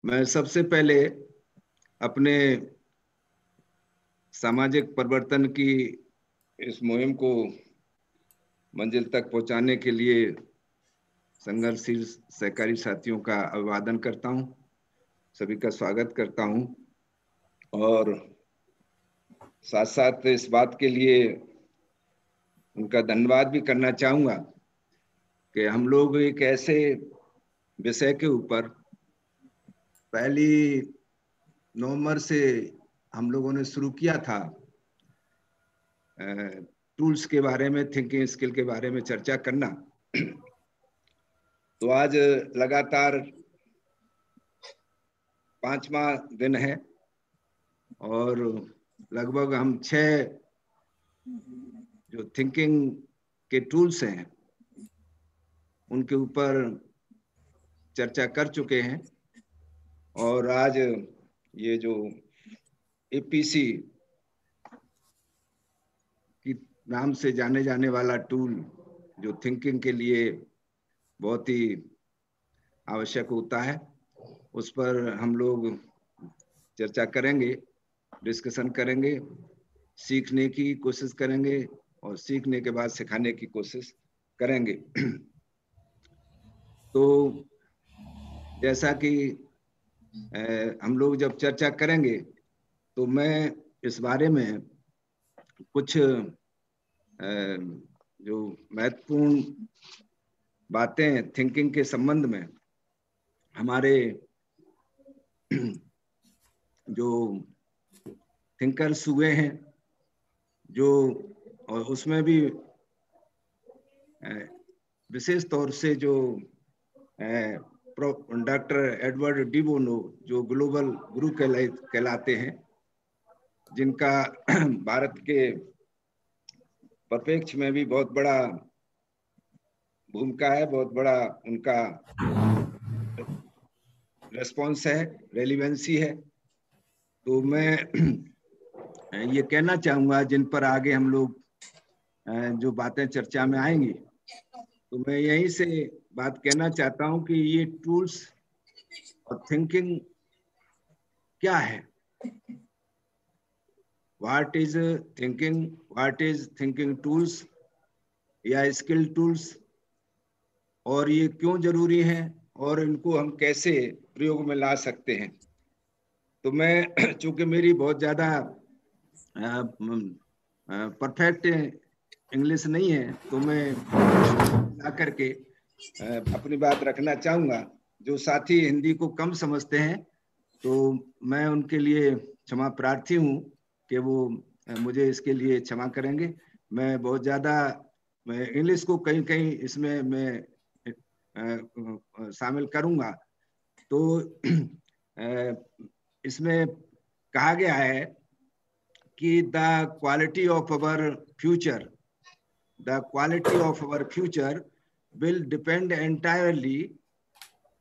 मैं सबसे पहले अपने सामाजिक परिवर्तन की इस मुहिम को मंजिल तक पहुंचाने के लिए संघर्षशील सहकारी साथियों का अभिवादन करता हूं, सभी का स्वागत करता हूं और साथ साथ इस बात के लिए उनका धन्यवाद भी करना चाहूंगा कि हम लोग एक ऐसे विषय के ऊपर पहली नवंबर से हम लोगों ने शुरू किया था, टूल्स के बारे में, थिंकिंग स्किल के बारे में चर्चा करना। तो आज लगातार 5वां दिन है और लगभग हम 6 जो थिंकिंग के टूल्स हैं उनके ऊपर चर्चा कर चुके हैं और आज ये जो एपीसी की नाम से जाने जाने वाला टूल जो थिंकिंग के लिए बहुत ही आवश्यक होता है, उस पर हम लोग चर्चा करेंगे, डिस्कशन करेंगे, सीखने की कोशिश करेंगे और सीखने के बाद सिखाने की कोशिश करेंगे। तो जैसा कि हम लोग जब चर्चा करेंगे तो मैं इस बारे में कुछ जो महत्वपूर्ण बातें थिंकिंग के संबंध में हमारे जो थिंकर्स हुए हैं जो, और उसमें भी विशेष तौर से जो डॉक्टर एडवर्ड डी बोनो जो ग्लोबल गुरु कहलाते हैं, जिनका भारत के परिप्रेक्ष्य में भी बहुत बड़ा भूमिका है, बहुत बड़ा उनका रेस्पॉन्स है, रेलिवेंसी है। तो मैं ये कहना चाहूंगा, जिन पर आगे हम लोग जो बातें चर्चा में आएंगी, तो मैं यहीं से बात कहना चाहता हूं कि ये टूल्स और थिंकिंग क्या है, व्हाट इज थिंकिंग टूल्स या स्किल टूल्स, और ये क्यों जरूरी है और इनको हम कैसे प्रयोग में ला सकते हैं। तो मैं चूंकि मेरी बहुत ज्यादा परफेक्ट इंग्लिश नहीं है, तो मैं ला करके अपनी बात रखना चाहूंगा। जो साथी हिंदी को कम समझते हैं तो मैं उनके लिए क्षमा प्रार्थी हूँ कि वो मुझे इसके लिए क्षमा करेंगे। मैं बहुत ज्यादा इंग्लिश को कहीं कहीं इसमें मैं शामिल करूंगा। तो इसमें कहा गया है कि the quality of our future will depend entirely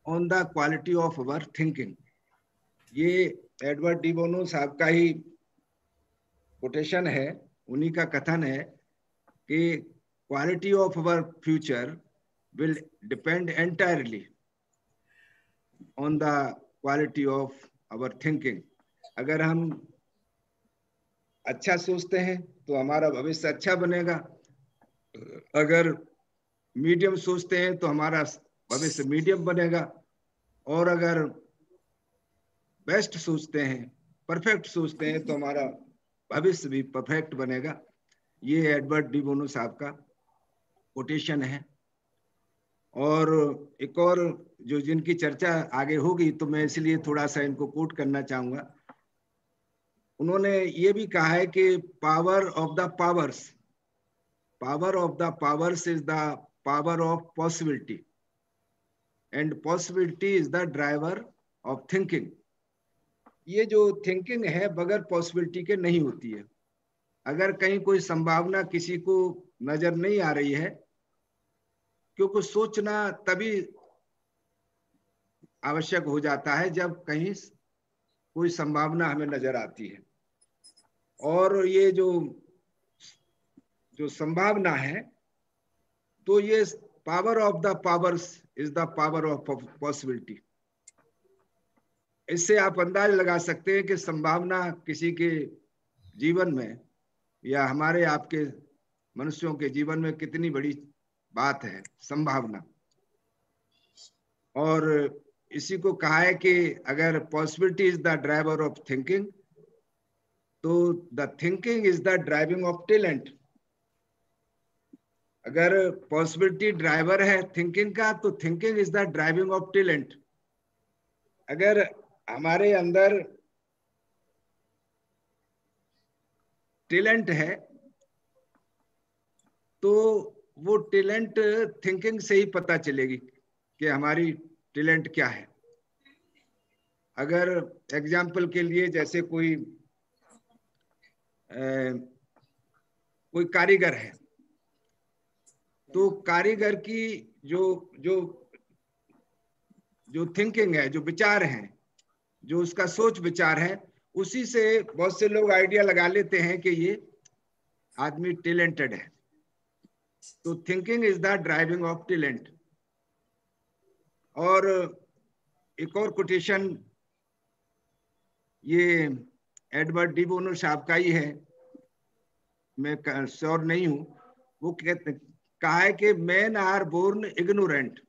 on the quality of our thinking। ये एडवर्ड डी बोनो साहब का ही कोटेशन है, उन्हीं का कथन है कि quality of our future will depend entirely on the quality of our thinking। अगर हम अच्छा सोचते हैं तो हमारा भविष्य अच्छा बनेगा, अगर मीडियम सोचते हैं तो हमारा भविष्य मीडियम बनेगा, और अगर बेस्ट सोचते हैं, परफेक्ट सोचते हैं, तो हमारा भविष्य भी परफेक्ट बनेगा। ये एडवर्ड डी बोनो साहब का कोटेशन है। और एक और जो जिनकी चर्चा आगे होगी, तो मैं इसलिए थोड़ा सा इनको कोट करना चाहूंगा। उन्होंने ये भी कहा है कि power of the powers is the power of possibility and possibility is the driver of thinking. ये जो थिंकिंग है बगैर पॉसिबिलिटी के नहीं होती है। अगर कहीं कोई संभावना किसी को नजर नहीं आ रही है, क्योंकि सोचना तभी आवश्यक हो जाता है जब कहीं कोई संभावना हमें नजर आती है। और ये जो संभावना है, तो ये power of the powers is the power of possibility. इससे आप अंदाज लगा सकते हैं कि संभावना किसी के जीवन में या हमारे आपके मनुष्यों के जीवन में कितनी बड़ी बात है संभावना। और इसी को कहा है कि अगर possibility is the driver of thinking, तो the thinking is the driving of talent. अगर पॉसिबिलिटी ड्राइवर है थिंकिंग का, तो thinking is the driving of talent. अगर हमारे अंदर टैलेंट है तो वो टैलेंट थिंकिंग से ही पता चलेगी कि हमारी टैलेंट क्या है। अगर एग्जाम्पल के लिए जैसे कोई कारीगर है, तो कारीगर की जो जो जो थिंकिंग है, जो विचार हैं, जो उसका सोच विचार है, उसी से बहुत से लोग आइडिया लगा लेते हैं कि ये आदमी टैलेंटेड है। तो thinking is the driving of talent. और एक और कोटेशन ये एडवर्ड डी बोनो साहब का ही है, मैं श्योर नहीं हूं। वो कहा है कि man are born ignorant,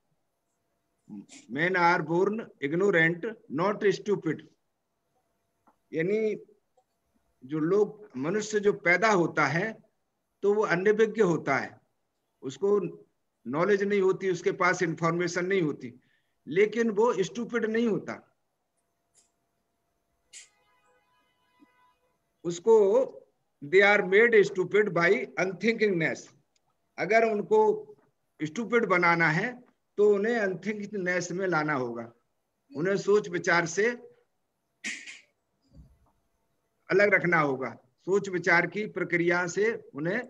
man are born ignorant not stupid. यानी जो लोग, मनुष्य जो पैदा होता है तो वो अनभिज्ञ होता है, उसको नॉलेज नहीं होती, उसके पास इंफॉर्मेशन नहीं होती, लेकिन वो स्टूपिड नहीं होता। उसको they are made stupid by unthinkingness. अगर उनको स्टूपिड बनाना है तो उन्हें अनथिंकिंगनेस में लाना होगा, उन्हें सोच विचार से अलग रखना होगा, सोच विचार की प्रक्रिया से उन्हें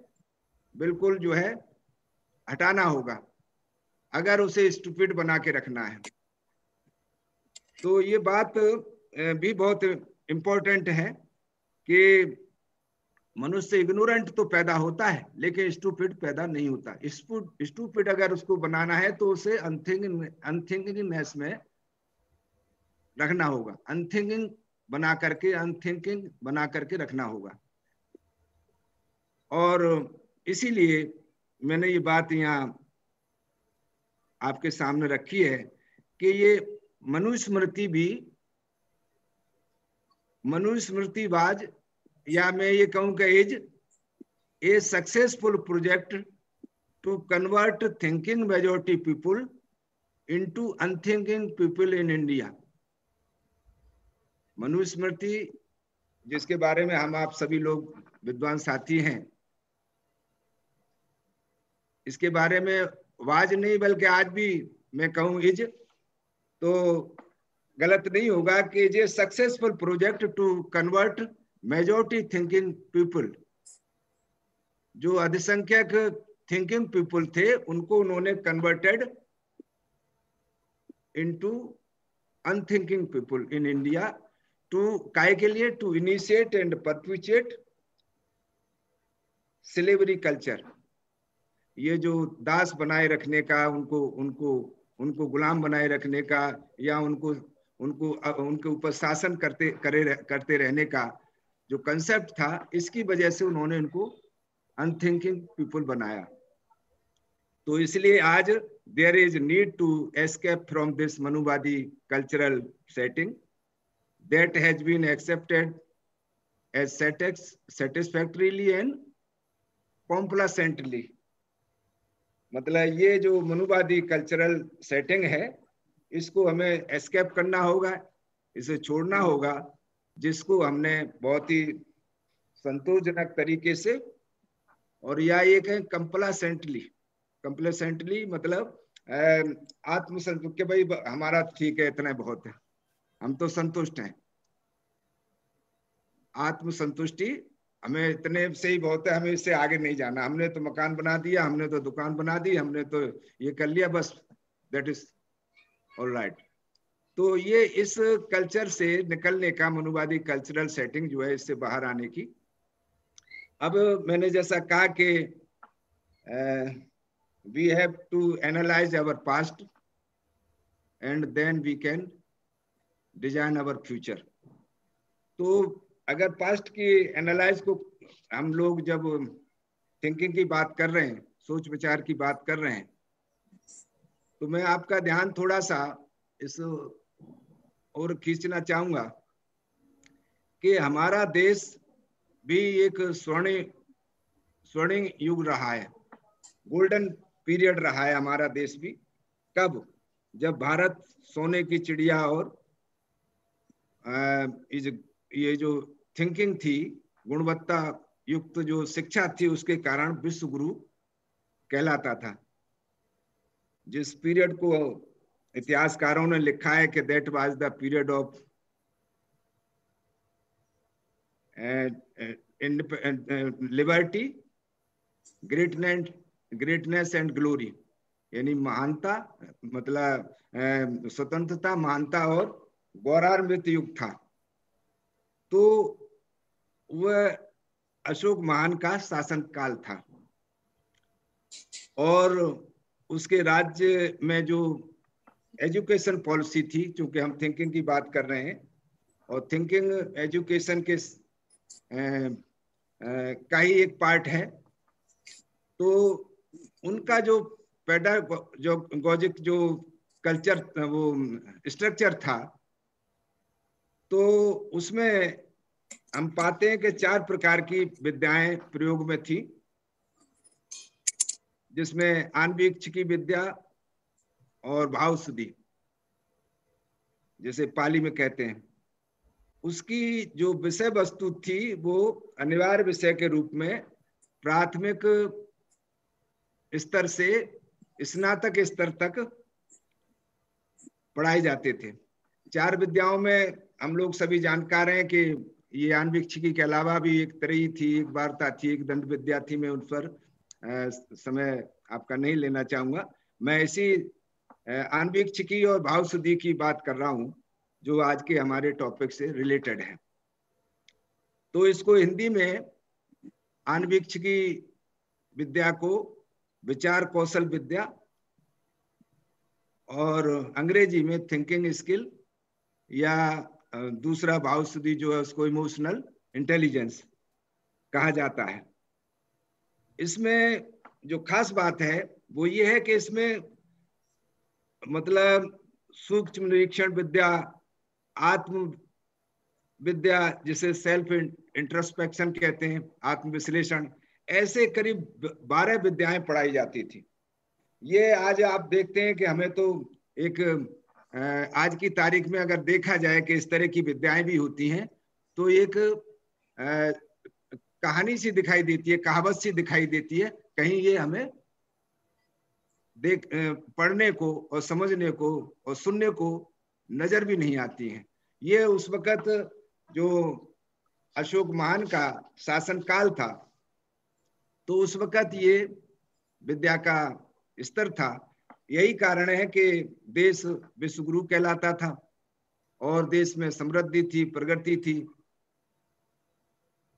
बिल्कुल जो है हटाना होगा, अगर उसे स्टूपिड बना के रखना है। तो ये बात भी बहुत इंपॉर्टेंट है कि मनुष्य इग्नोरेंट तो पैदा होता है लेकिन स्टूपिड पैदा नहीं होता। स्टूपिड अगर उसको बनाना है तो उसे अनथिंकिंगनेस में रखना होगा, अनथिंकिंग बना करके रखना होगा। और इसीलिए मैंने ये बात यहाँ आपके सामने रखी है कि ये मनुस्मृतिवाद, या मैं ये कहूं कि is a successful project to convert thinking majority people into unthinking people in India. Manusmriti, जिसके बारे में हम आप सभी लोग विद्वान साथी हैं, इसके बारे में वाज नहीं बल्कि आज भी मैं कहूं इज, तो गलत नहीं होगा कि ये successful project to convert majority thinking people, जो अधिसंख्यक थिंकिंग पीपल थे उनको उन्होंने converted into unthinking people in India, to काय के लिए, to initiate and perpetuate slavery culture. ये जो दास बनाए रखने का, उनको गुलाम बनाए रखने का, या उनके ऊपर शासन करते रहने का जो कंसेप्ट था, इसकी वजह से उन्होंने उनको अनथिंकिंग पीपल बनाया। तो इसलिए आज there is need to escape from this मनुवादी cultural setting that has been accepted as satisfactorily and complacently। मतलब ये जो मनुवादी कल्चरल सेटिंग है, इसको हमें एस्केप करना होगा, इसे छोड़ना होगा, जिसको हमने बहुत ही संतोषजनक तरीके से, और या ये कहें कंप्लेसेंटली मतलब आत्मसंतुष्ट के भाई हमारा ठीक है, इतना बहुत है, हम तो संतुष्ट हैं। आत्मसंतुष्टि, हमें इतने से ही बहुत है, हमें इससे आगे नहीं जाना, हमने तो मकान बना दिया, हमने तो दुकान बना दी, हमने तो ये कर लिया, बस दैट इज ऑल राइट। तो ये इस कल्चर से निकलने का, मनुवादी कल्चरल सेटिंग जो है, इससे बाहर आने की। अब मैंने जैसा कहा कि we have to analyse our past and then we can design our future. तो अगर पास्ट की एनालाइज को हम लोग जब थिंकिंग की बात कर रहे हैं, सोच विचार की बात कर रहे हैं, तो मैं आपका ध्यान थोड़ा सा इस और खींचना चाहूंगा कि हमारा देश भी एक स्वर्णिम युग रहा है, गोल्डन पीरियड रहा है हमारा देश भी। कब? जब भारत सोने की चिड़िया और ये जो थिंकिंग थी, गुणवत्ता युक्त जो शिक्षा थी, उसके कारण विश्व गुरु कहलाता था। जिस पीरियड को इतिहासकारों ने लिखा है कि that was the period of liberty, greatness and glory, यानी महानता, मतलब स्वतंत्रता, महानता और गौरवान्वित युग था। तो वह अशोक महान का शासन काल था, और उसके राज्य में जो एजुकेशन पॉलिसी थी, चूंकि हम थिंकिंग की बात कर रहे हैं, और थिंकिंग एजुकेशन के का ही एक पार्ट है। तो उनका जो पेडागोजिक जो कल्चर, वो स्ट्रक्चर था, तो उसमें हम पाते हैं कि 4 प्रकार की विद्याएं प्रयोग में थी, जिसमें आन्वीक्षिकी की विद्या और भावशुद्धि, जैसे पाली में कहते हैं, उसकी जो विषय वस्तु थी वो अनिवार्य विषय के रूप में प्राथमिक स्तर से स्नातक स्तर तक पढ़ाए जाते थे। 4 विद्याओं में हम लोग सभी जानकार हैं कि ये आन्वीक्षिकी के अलावा भी एक त्रयी थी, एक वार्ता थी, एक दंड विद्या थी। मैं उन पर समय आपका नहीं लेना चाहूंगा। मैं इसी आन्वीक्षिकी और भावशुद्धि की बात कर रहा हूं, जो आज के हमारे टॉपिक से रिलेटेड है। तो इसको हिंदी में आन्वीक्षिकी विद्या को विचार कौशल विद्या, और अंग्रेजी में थिंकिंग स्किल, या दूसरा भावशुद्धि जो है उसको इमोशनल इंटेलिजेंस कहा जाता है। इसमें जो खास बात है वो ये है कि इसमें मतलब सूक्ष्म निरीक्षण विद्या, आत्म विद्या जिसे सेल्फ इंट्रोस्पेक्शन कहते हैं, आत्मविश्लेषण, ऐसे करीब 12 विद्याएं पढ़ाई जाती थी। ये आज आप देखते हैं कि हमें तो एक आज की तारीख में अगर देखा जाए कि इस तरह की विद्याएं भी होती हैं, तो एक कहानी सी दिखाई देती है, कहावत सी दिखाई देती है। कहीं ये हमें पढ़ने को और समझने को और सुनने को नजर भी नहीं आती है। ये उस वक्त जो अशोक महान का शासन काल था, तो उस वक्त ये विद्या का स्तर था। यही कारण है कि देश विश्वगुरु कहलाता था और देश में समृद्धि थी, प्रगति थी।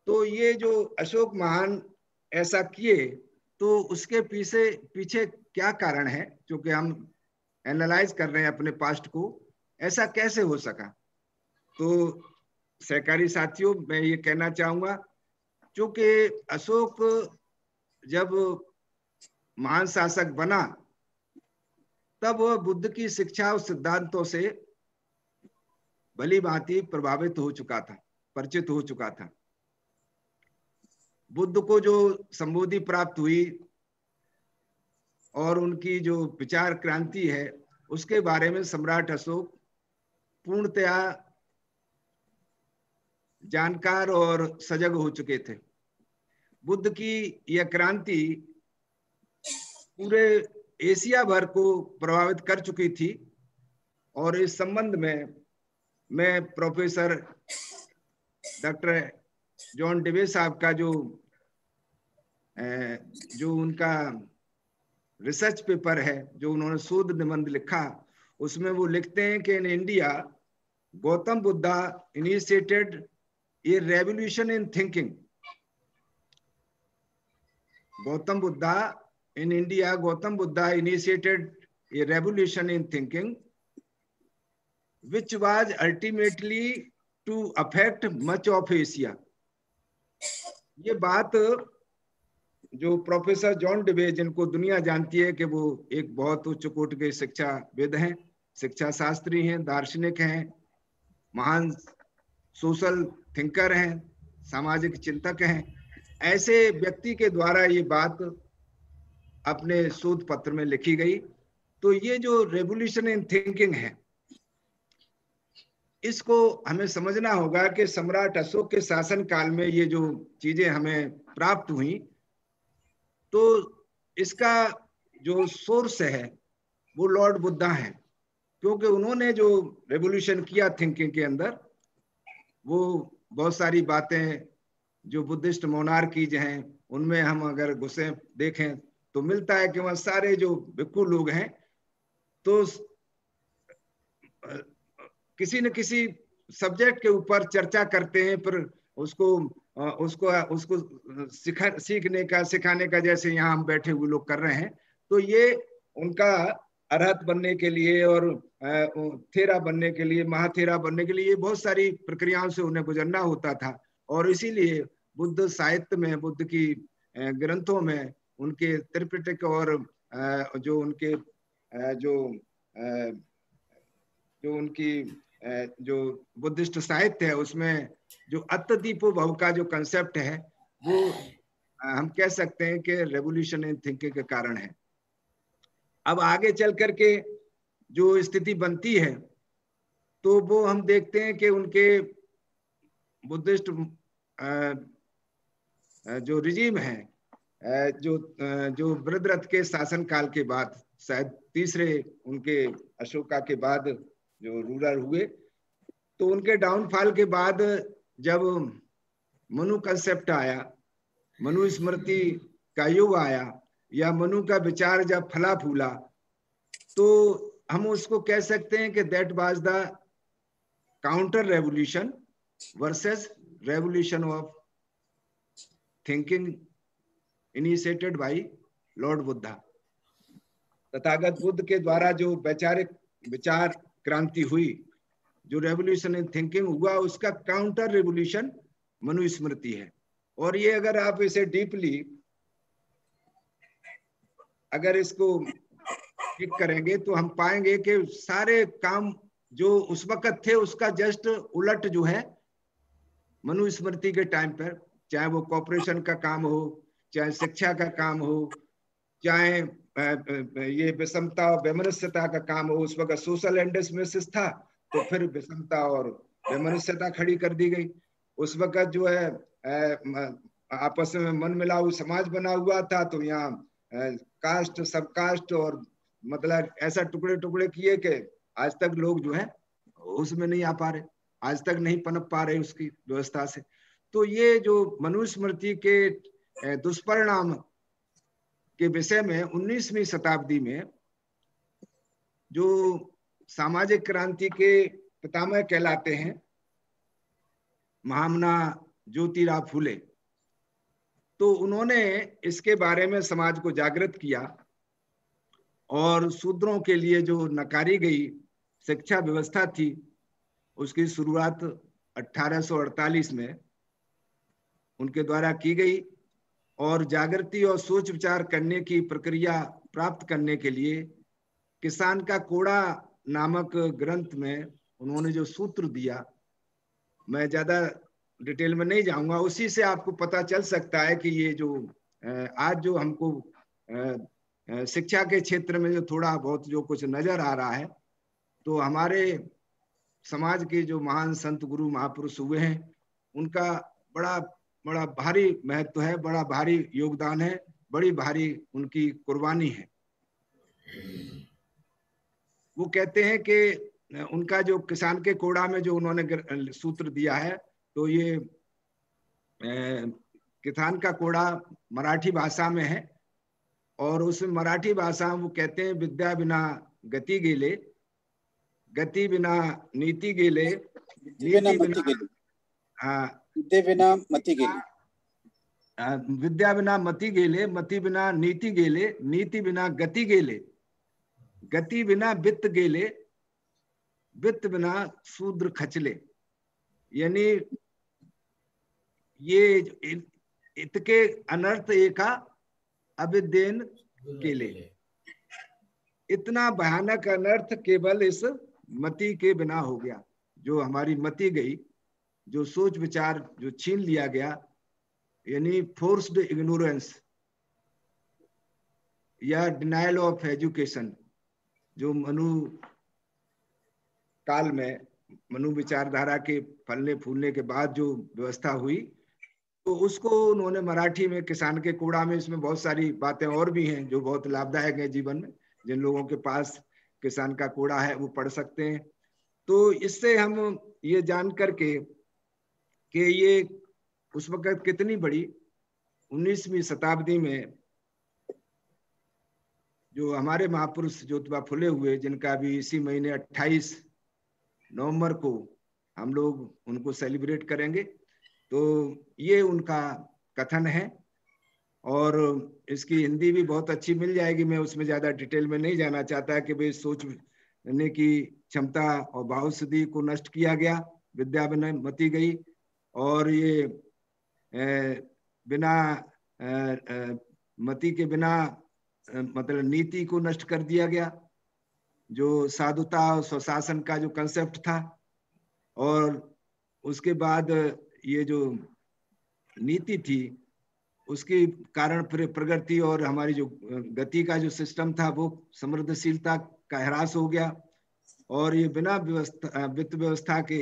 तो ये जो अशोक महान ऐसा किए, तो उसके पीछे क्या कारण है, क्योंकि हम एनालाइज कर रहे हैं अपने पास्ट को, ऐसा कैसे हो सका। तो सहकारी साथियों, मैं ये कहना चाहूंगा, क्योंकि अशोक जब महान शासक बना, तब वह बुद्ध की शिक्षा और सिद्धांतों से भली भांति प्रभावित हो चुका था, परिचित हो चुका था। बुद्ध को जो संबोधि प्राप्त हुई और उनकी जो विचार क्रांति है, उसके बारे में सम्राट अशोक पूर्णतया जानकार और सजग हो चुके थे। बुद्ध की यह क्रांति पूरे एशिया भर को प्रभावित कर चुकी थी, और इस संबंध में मैं प्रोफेसर डॉक्टर जॉन डेवे साहब का जो उनका रिसर्च पेपर है, जो उन्होंने शोध निबंध लिखा, उसमें वो लिखते हैं कि in India Gautam Buddha initiated A revolution in thinking. Gautam Buddha initiated A revolution in thinking which was ultimately to affect much of Asia. ये बात जो प्रोफेसर जॉन डेवे, जिनको दुनिया जानती है कि वो एक बहुत उच्च कोटि के शिक्षाविद हैं, शिक्षा शास्त्री हैं, दार्शनिक हैं, महान सोशल थिंकर हैं, सामाजिक चिंतक हैं, ऐसे व्यक्ति के द्वारा ये बात अपने शोध पत्र में लिखी गई। तो ये जो रेवोल्यूशन इन थिंकिंग है, इसको हमें समझना होगा कि सम्राट अशोक के शासन काल में ये जो चीजें हमें प्राप्त हुई, तो इसका जो सोर्स है वो लॉर्ड बुद्धा है, क्योंकि उन्होंने जो रेवोल्यूशन किया थिंकिंग के अंदर, वो बहुत सारी बातें जो बुद्धिस्ट मोनार्कीज हैं उनमें हम अगर घुसे देखें तो मिलता है कि वह सारे जो भिक्खु लोग हैं तो किसी न किसी सब्जेक्ट के ऊपर चर्चा करते हैं, पर उसको सीखने का सिखाने का, जैसे यहाँ हम बैठे हुए लोग कर रहे हैं। तो ये उनका अरहत बनने के लिए और थेरा बनने के लिए, महाथेरा बनने के लिए ये बहुत सारी प्रक्रियाओं से उन्हें गुजरना होता था। और इसीलिए बुद्ध साहित्य में, बुद्ध की ग्रंथों में उनके त्रिपिटक और जो उनके जो उनकी जो बुद्धिस्ट साहित्य है उसमें जो अत्तदीपो भव का जो कंसेप्ट है वो हम कह सकते हैं कि रेवोल्यूशन इन थिंकिंग के कारण है। अब आगे चल करके जो स्थिति बनती है तो वो हम देखते हैं कि उनके बुद्धिस्ट जो रिजीम है, जो बृहद्रथ के शासन काल के बाद, शायद तीसरे उनके अशोका के बाद जो रूलर हुए, तो उनके डाउनफॉल के बाद जब मनु कंसेप्ट आया, मनु स्मृति का युग आया, या मनु का विचार जब फला फूला, तो हम उसको कह सकते हैं कि that was the counter revolution versus revolution of thinking initiated by Lord Buddha. Tathagata Buddha के द्वारा जो वैचारिक विचार क्रांति हुई, जो रेवोल्यूशन इन थिंकिंग हुआ, उसका काउंटर रेवोल्यूशन मनुस्मृति है। और ये अगर आप इसे डीपली अगर इसको ठीक करेंगे तो हम पाएंगे कि सारे काम जो उस वक्त थे उसका जस्ट उलट जो है मनुस्मृति के टाइम पर, चाहे वो कॉर्पोरेशन का काम हो, चाहे शिक्षा का काम हो, चाहे ये विषमता और वैमनस्यता का काम हो। उस वक्त सोशल एंडोसिस था तो फिर विषमता और वैमनस्यता खड़ी कर दी गई। उस वक्त जो है आपस में मन मिलाऊ समाज बना हुआ था, तो यहाँ कास्ट सब कास्ट और मतलब ऐसा टुकड़े टुकड़े किए कि आज तक लोग जो है उसमें नहीं आ पा रहे, आज तक नहीं पनप पा रहे उसकी व्यवस्था से। तो ये जो मनुस्मृति के दुष्परिणाम के विषय में 19वीं शताब्दी में जो सामाजिक क्रांति के पितामह कहलाते हैं महामना ज्योतिराव फुले, तो उन्होंने इसके बारे में समाज को जागृत किया और शूद्रों के लिए जो नकारी गई शिक्षा व्यवस्था थी उसकी शुरुआत 1848 में उनके द्वारा की गई। और जागृति और सोच विचार करने की प्रक्रिया प्राप्त करने के लिए किसान का कोड़ा नामक ग्रंथ में उन्होंने जो सूत्र दिया, मैं ज्यादा डिटेल में नहीं जाऊंगा, उसी से आपको पता चल सकता है कि ये जो आज जो हमको शिक्षा के क्षेत्र में जो थोड़ा बहुत जो कुछ नजर आ रहा है, तो हमारे समाज के जो महान संत गुरु महापुरुष हुए हैं उनका बड़ा बड़ा भारी महत्व है, बड़ा भारी योगदान है, बड़ी भारी उनकी कुर्बानी है। वो कहते हैं कि उनका जो किसान के कोड़ा में जो उन्होंने सूत्र दिया है, तो ये किसान का कोड़ा मराठी भाषा में है और उस मराठी भाषा में वो कहते हैं विद्या बिना गति गेले, गति बिना नीति गेले, नीति बिना बिना मति गेले, विद्या बिना मति गेले, मति बिना नीति गेले, नीति बिना गति गेले, गति बिना वित्त गेले, वित्त बिना शूद्र खचले, यानी ये इतके अनर्थ एका अविद्येन केले, इतना भयानक अनर्थ केवल इस मति के बिना हो गया। जो हमारी मति गई, जो सोच विचार जो छीन लिया गया, यानी फोर्स्ड इग्नोरेंस या डिनायल ऑफ एजुकेशन, जो मनु काल में मनु विचारधारा के फलने फूलने के बाद जो व्यवस्था हुई, तो उसको उन्होंने मराठी में किसान के कूड़ा में, इसमें बहुत सारी बातें और भी हैं जो बहुत लाभदायक है जीवन में। जिन लोगों के पास किसान का कूड़ा है वो पढ़ सकते हैं। तो इससे हम ये जान करके कि ये उस वक्त कितनी बड़ी 19वीं शताब्दी में जो हमारे महापुरुष ज्योतिबा फुले हुए, जिनका भी इसी महीने 28 नवंबर को हम लोग उनको सेलिब्रेट करेंगे, तो ये उनका कथन है। और इसकी हिंदी भी बहुत अच्छी मिल जाएगी, मैं उसमें ज्यादा डिटेल में नहीं जाना चाहता कि भाई सोचने की क्षमता और भाव सिद्धि को नष्ट किया गया, विद्या बिना मति गई, और ये बिना मति के बिना मतलब नीति को नष्ट कर दिया गया, जो साधुता और स्वशासन का जो कंसेप्ट था। और उसके बाद ये जो नीति थी उसके कारण प्रगति और हमारी जो गति का जो सिस्टम था वो समृद्धशीलता का ह्रास हो गया। और ये बिना व्यवस्था वित्त व्यवस्था के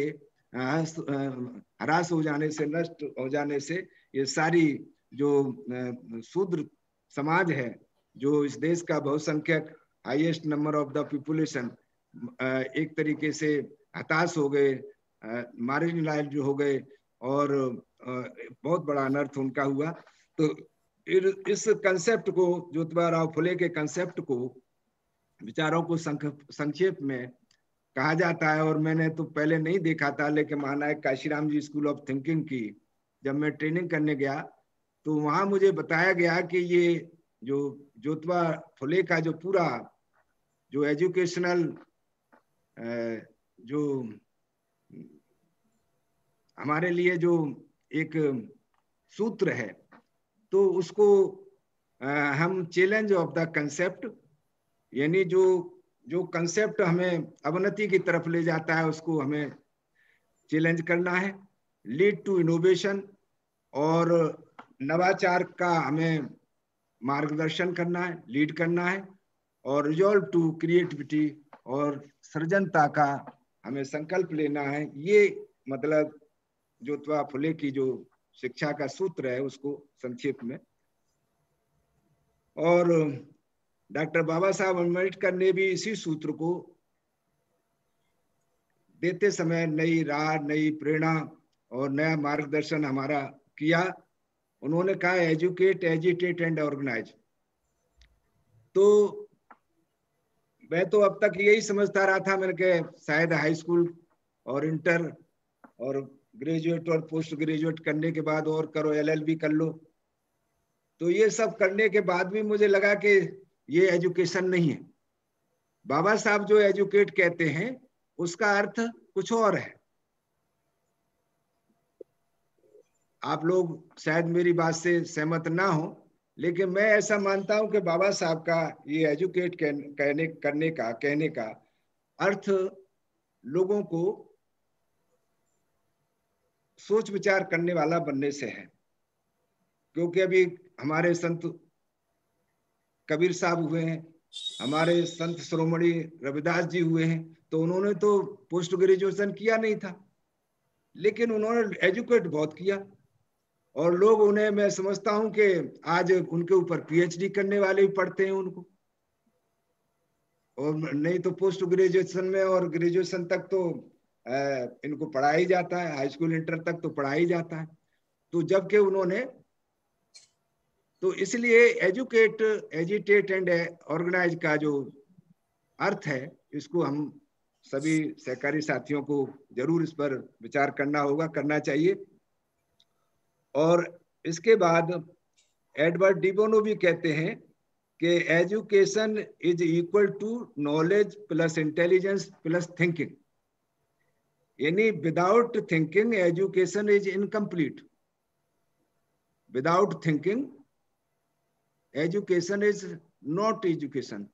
ह्रास हो जाने से, नष्ट हो जाने से, ये सारी जो शूद्र समाज है, जो इस देश का बहुसंख्यक highest number of the population, एक तरीके से हताश हो गए, मार्जिनलाइज्ड हो गए, और बहुत बड़ा अनर्थ उनका हुआ। तो इस कंसेप्ट को, ज्योतिबा फुले के कंसेप्ट को, विचारों को संक्षेप में कहा जाता है। और मैंने तो पहले नहीं देखा था, लेकिन महानायक काशीराम जी स्कूल ऑफ थिंकिंग की जब मैं ट्रेनिंग करने गया तो वहां मुझे बताया गया कि ये जो ज्योतिबा फुले का जो पूरा जो एजुकेशनल जो हमारे लिए जो एक सूत्र है, तो उसको हम चैलेंज ऑफ द कंसेप्ट, यानी जो जो कंसेप्ट हमें अवनति की तरफ ले जाता है उसको हमें चैलेंज करना है, लीड टू इनोवेशन, और नवाचार का हमें मार्गदर्शन करना है, लीड करना है, और रिजॉल्व टू क्रिएटिविटी, और सृजनता का हमें संकल्प लेना है। ये मतलब ज्योतिबा फुले की जो शिक्षा का सूत्र है उसको संक्षेप में। और डॉक्टर बाबा साहब अम्बेडकर ने भी इसी सूत्र को देते समय नई राह, नई प्रेरणा और नया मार्गदर्शन हमारा किया। उन्होंने कहा एजुकेट, एजिटेट एंड ऑर्गेनाइज। तो मैं तो अब तक यही समझता रहा था, मैंने कहा शायद हाई स्कूल और इंटर और ग्रेजुएट और पोस्ट ग्रेजुएट करने के बाद और करो, LLB कर लो। तो ये सब करने के बाद भी मुझे लगा कि ये एजुकेशन नहीं है। बाबा साहब जो एजुकेट कहते हैं उसका अर्थ कुछ और है। आप लोग शायद मेरी बात से सहमत ना हो, लेकिन मैं ऐसा मानता हूं कि बाबा साहब का ये एजुकेट कहने का अर्थ लोगों को सोच विचार करने वाला बनने से है। क्योंकि अभी हमारे संत कबीर साहब हुए हैं, हमारे संत शिरोमणि रविदास जी हुए हैं, तो उन्होंने तो पोस्ट ग्रेजुएशन किया नहीं था, लेकिन उन्होंने एजुकेट बहुत किया। और लोग उन्हें, मैं समझता हूं कि आज उनके ऊपर PhD करने वाले भी पढ़ते हैं उनको, और नहीं तो पोस्ट ग्रेजुएशन में और ग्रेजुएशन तक तो इनको पढ़ा ही जाता है, हाई स्कूल इंटर तक तो पढ़ा ही जाता है। तो जबकि उन्होंने, तो इसलिए एजुकेट, एजिटेट एंड ऑर्गेनाइज का जो अर्थ है, इसको हम सभी सहकारी साथियों को जरूर इस पर विचार करना होगा, करना चाहिए। और इसके बाद एडवर्ड डी बोनो भी कहते हैं कि education is equal to knowledge plus intelligence plus thinking. यानी without thinking education is incomplete, without thinking education is not education.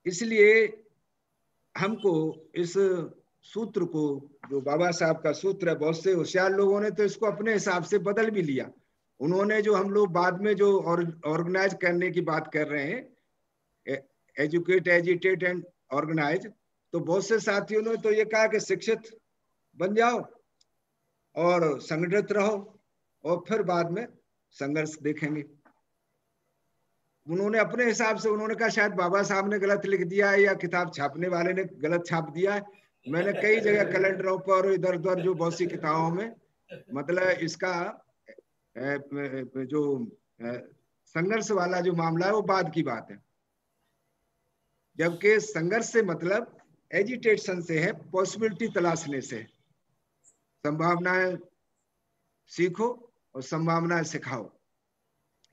इसलिए हमको इस सूत्र को, जो बाबा साहब का सूत्र है, बहुत से होशियार लोगों ने तो इसको अपने हिसाब से बदल भी लिया। उन्होंने जो हम लोग बाद में जो ऑर्गेनाइज करने की बात कर रहे हैं, एजुकेट, एजिटेट एंड ऑर्गेनाइज, तो बहुत से साथियों ने तो ये कहा कि शिक्षित बन जाओ और संगठित रहो और फिर बाद में संघर्ष देखेंगे। उन्होंने अपने हिसाब से उन्होंने कहा शायद बाबा साहब ने गलत लिख दिया है या किताब छापने वाले ने गलत छाप दिया है। मैंने कई जगह कैलेंडरों पर इधर उधर जो बहुत सी किताबों में मतलब इसका जो संघर्ष वाला जो मामला है वो बाद की बात है, जबकि संघर्ष से मतलब एजिटेशन से है, पॉसिबिलिटी तलाशने से। संभावनाएं सीखो और संभावनाएं सिखाओ,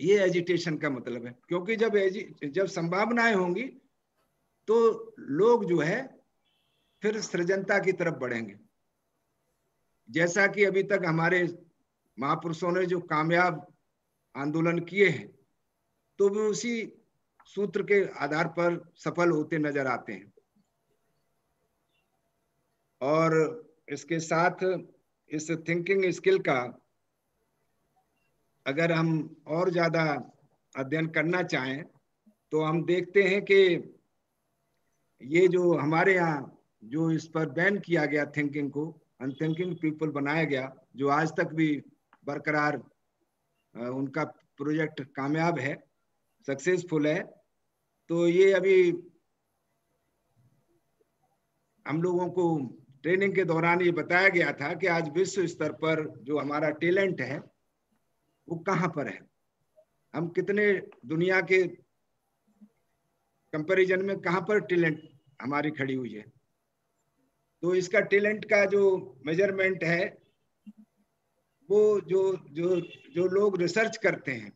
ये एजिटेशन का मतलब है। क्योंकि जब संभावनाएं होंगी तो लोग जो है फिर सृजनता की तरफ बढ़ेंगे। जैसा कि अभी तक हमारे महापुरुषों ने जो कामयाब आंदोलन किए हैं, तो वो उसी सूत्र के आधार पर सफल होते नजर आते हैं। और इसके साथ इस थिंकिंग स्किल का अगर हम और ज्यादा अध्ययन करना चाहें तो हम देखते हैं कि ये जो हमारे यहाँ जो इस पर बैन किया गया थिंकिंग को, अनथिंकिंग पीपल बनाया गया, जो आज तक भी बरकरार उनका प्रोजेक्ट कामयाब है, सक्सेसफुल है। तो ये अभी हम लोगों को ट्रेनिंग के दौरान ये बताया गया था कि आज विश्व स्तर पर जो हमारा टैलेंट है वो कहाँ पर है, हम कितने दुनिया के कंपैरिजन में कहाँ पर टैलेंट हमारी खड़ी हुई है। तो इसका टैलेंट का जो मेजरमेंट है वो जो जो जो लोग रिसर्च करते हैं,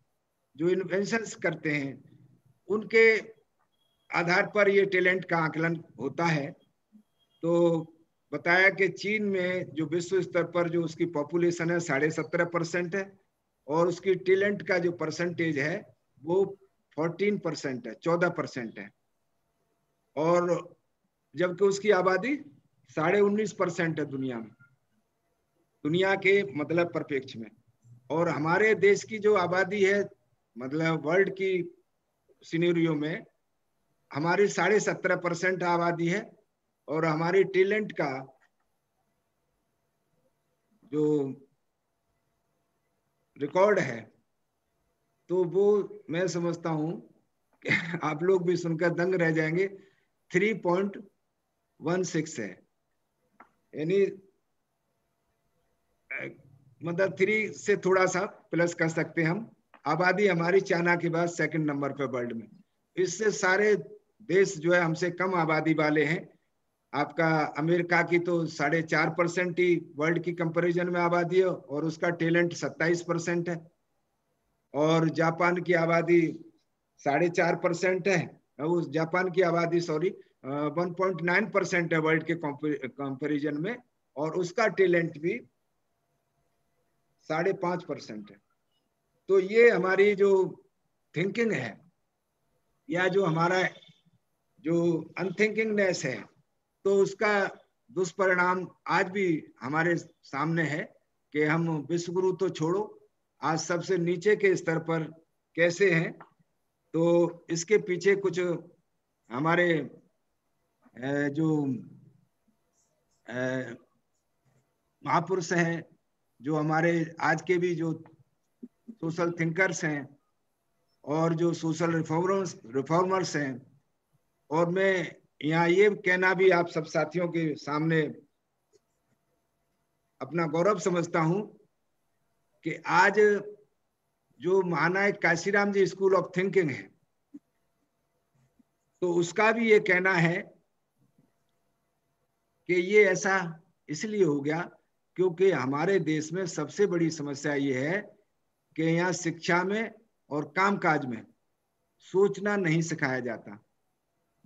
जो इन्वेंशंस करते हैं, उनके आधार पर ये टैलेंट का आकलन होता है। तो बताया कि चीन में जो विश्व स्तर पर जो उसकी पॉपुलेशन है 17.5% है और उसकी टैलेंट का जो परसेंटेज है वो 14% है, 14% है। और जबकि उसकी आबादी 19.5% है दुनिया में, दुनिया के मतलब परिप्रेक्ष्य में। और हमारे देश की जो आबादी है मतलब वर्ल्ड की सिनेरियो में हमारी 17.5% आबादी है और हमारी टैलेंट का जो रिकॉर्ड है तो वो मैं समझता हूं कि आप लोग भी सुनकर दंग रह जाएंगे, 3.16 है। यानी मतलब 3 से थोड़ा सा प्लस कर सकते हैं हम। आबादी हमारी चाइना के बाद सेकंड नंबर पे वर्ल्ड में। इससे सारे देश जो है हमसे कम आबादी वाले हैं। आपका अमेरिका की तो 4.5% ही वर्ल्ड की कंपैरिजन में आबादी है और उसका टैलेंट 27% है। और जापान की आबादी 4.5% है, उस जापान की आबादी 1.9% है वर्ल्ड के कंपैरिजन में, और उसका टैलेंट भी 5.5% है। तो ये हमारी जो थिंकिंग है या जो हमारा जो अनथिंकिंगनेस है, तो उसका दुष्परिणाम आज भी हमारे सामने है कि हम विश्व गुरु तो छोड़ो, आज सबसे नीचे के स्तर पर कैसे हैं। तो इसके पीछे कुछ हमारे जो महापुरुष हैं, जो हमारे आज के भी जो सोशल थिंकर्स हैं और जो सोशल रिफॉर्मर्स हैं। और मैं यहाँ ये कहना भी आप सब साथियों के सामने अपना गौरव समझता हूं कि आज जो महानायक काशीराम जी स्कूल ऑफ थिंकिंग है, तो उसका भी ये कहना है कि ये ऐसा इसलिए हो गया क्योंकि हमारे देश में सबसे बड़ी समस्या ये है कि यहाँ शिक्षा में और कामकाज में सोचना नहीं सिखाया जाता,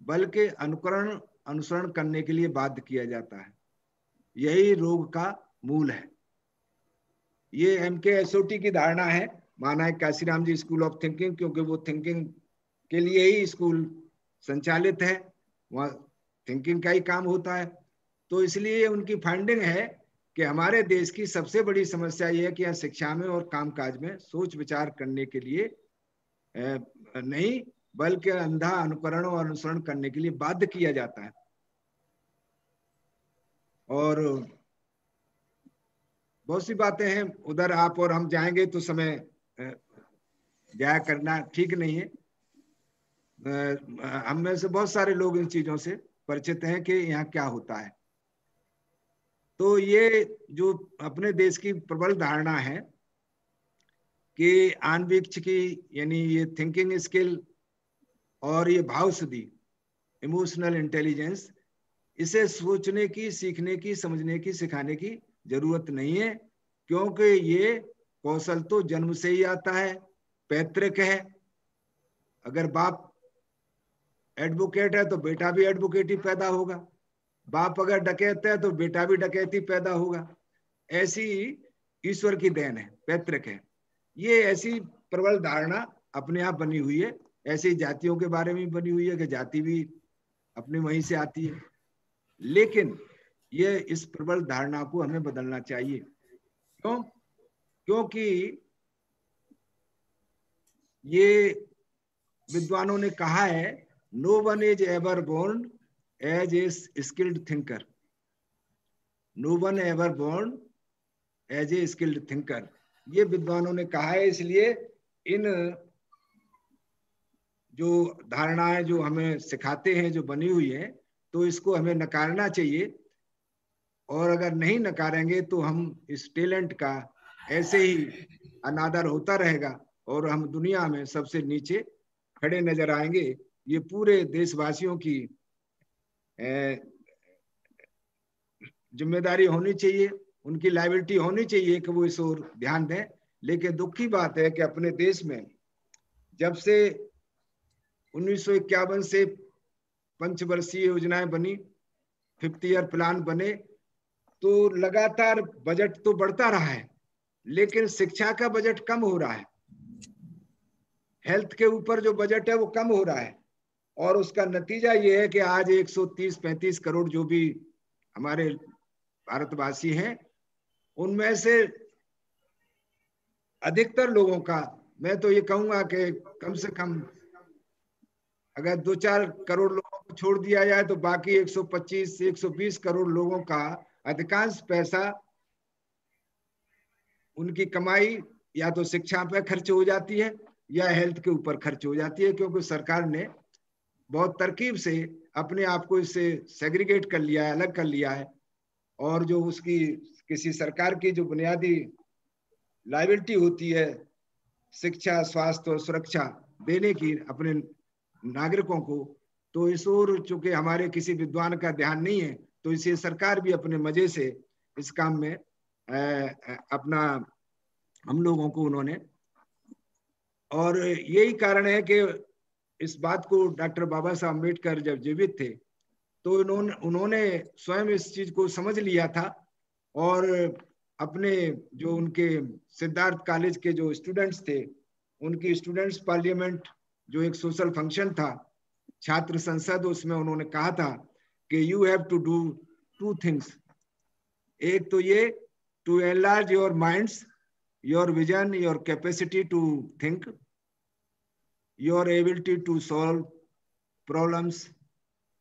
बल्कि अनुसरण करने के लिए बाध्य किया जाता है। यही रोग का मूल है। ये MKSOT की धारणा है, मानायक काशीराम जी स्कूल ऑफ थिंकिंग, क्योंकि वो थिंकिंग के लिए ही स्कूल संचालित है, वहाँ थिंकिंग का ही काम होता है। तो इसलिए उनकी फाइंडिंग है कि हमारे देश की सबसे बड़ी समस्या ये है कि यहाँ शिक्षा में और कामकाज में सोच विचार करने के लिए नहीं, बल्कि अंधा अनुकरण और अनुसरण करने के लिए बाध्य किया जाता है। और बहुत सी बातें हैं, उधर आप और हम जाएंगे तो समय जाया करना ठीक नहीं है। हम में से बहुत सारे लोग इन चीजों से परिचित हैं कि यहाँ क्या होता है। तो ये जो अपने देश की प्रबल धारणा है कि आन्वीक्ष की, यानी ये थिंकिंग स्किल और ये भाव शुद्धि, इमोशनल इंटेलिजेंस, इसे सोचने की, सीखने की, समझने की, सिखाने की जरूरत नहीं है, क्योंकि ये कौशल तो जन्म से ही आता है, पैतृक है। अगर बाप एडवोकेट है तो बेटा भी एडवोकेट ही पैदा होगा, बाप अगर डकैत है तो बेटा भी डकैती पैदा होगा। ऐसी ईश्वर की देन है, पैतृक है। ये ऐसी प्रबल धारणा अपने आप बनी हुई है। ऐसी जातियों के बारे में बनी हुई है कि जाति भी अपने वहीं से आती है। लेकिन ये इस प्रबल धारणा को हमें बदलना चाहिए। क्यों? क्योंकि ये विद्वानों ने कहा है, no one is ever born as a skilled thinker, no one ever born as a skilled thinker. ये विद्वानों ने कहा है। इसलिए इन जो धारणाएं जो हमें सिखाते हैं, जो बनी हुई है, तो इसको हमें नकारना चाहिए। और अगर नहीं नकारेंगे तो हम इस टैलेंट का ऐसे ही अनादर होता रहेगा और हम दुनिया में सबसे नीचे खड़े नजर आएंगे। ये पूरे देशवासियों की जिम्मेदारी होनी चाहिए, उनकी लायबिलिटी होनी चाहिए कि वो इस ओर ध्यान दें। लेकिन दुख की बात है कि अपने देश में जब से 1951 से पंचवर्षीय योजनाएं बनी, 50 ईयर प्लान बने, तो लगातार बजट तो बढ़ता रहा है, लेकिन शिक्षा का बजट कम हो रहा है। हेल्थ के ऊपर जो बजट है वो कम हो रहा है। और उसका नतीजा ये है कि आज 130-135 करोड़ जो भी हमारे भारतवासी हैं, उनमें से अधिकतर लोगों का, मैं तो ये कहूंगा कि कम से कम अगर 2-4 करोड़ लोगों को छोड़ दिया जाए तो बाकी 125 से 120 करोड़ लोगों का अधिकांश पैसा, उनकी कमाई या तो शिक्षा पे खर्च हो जाती है या हेल्थ के ऊपर खर्च हो जाती है, क्योंकि सरकार ने बहुत तरकीब से अपने आप को इससे सेग्रीगेट कर लिया है, अलग कर लिया है। और जो उसकी किसी सरकार की जो बुनियादी लायबिलिटी होती है, शिक्षा, स्वास्थ्य और सुरक्षा देने की अपने नागरिकों को, तो इस ओर चूंकि हमारे किसी विद्वान का ध्यान नहीं है, तो इसे सरकार भी अपने मजे से इस काम में अपना हम लोगों को उन्होंने, और यही कारण है कि इस बात को डॉक्टर बाबा साहब अम्बेडकर जब जीवित थे तो उन्होंने स्वयं इस चीज को समझ लिया था। और अपने जो उनके सिद्धार्थ कॉलेज के जो स्टूडेंट्स थे, उनकी स्टूडेंट्स पार्लियामेंट जो एक सोशल फंक्शन था, छात्र संसद, उसमें उन्होंने कहा था कि you have to do 2 things. एक तो ये, to enlarge your minds, your vision, your capacity to think, your ability to solve problems,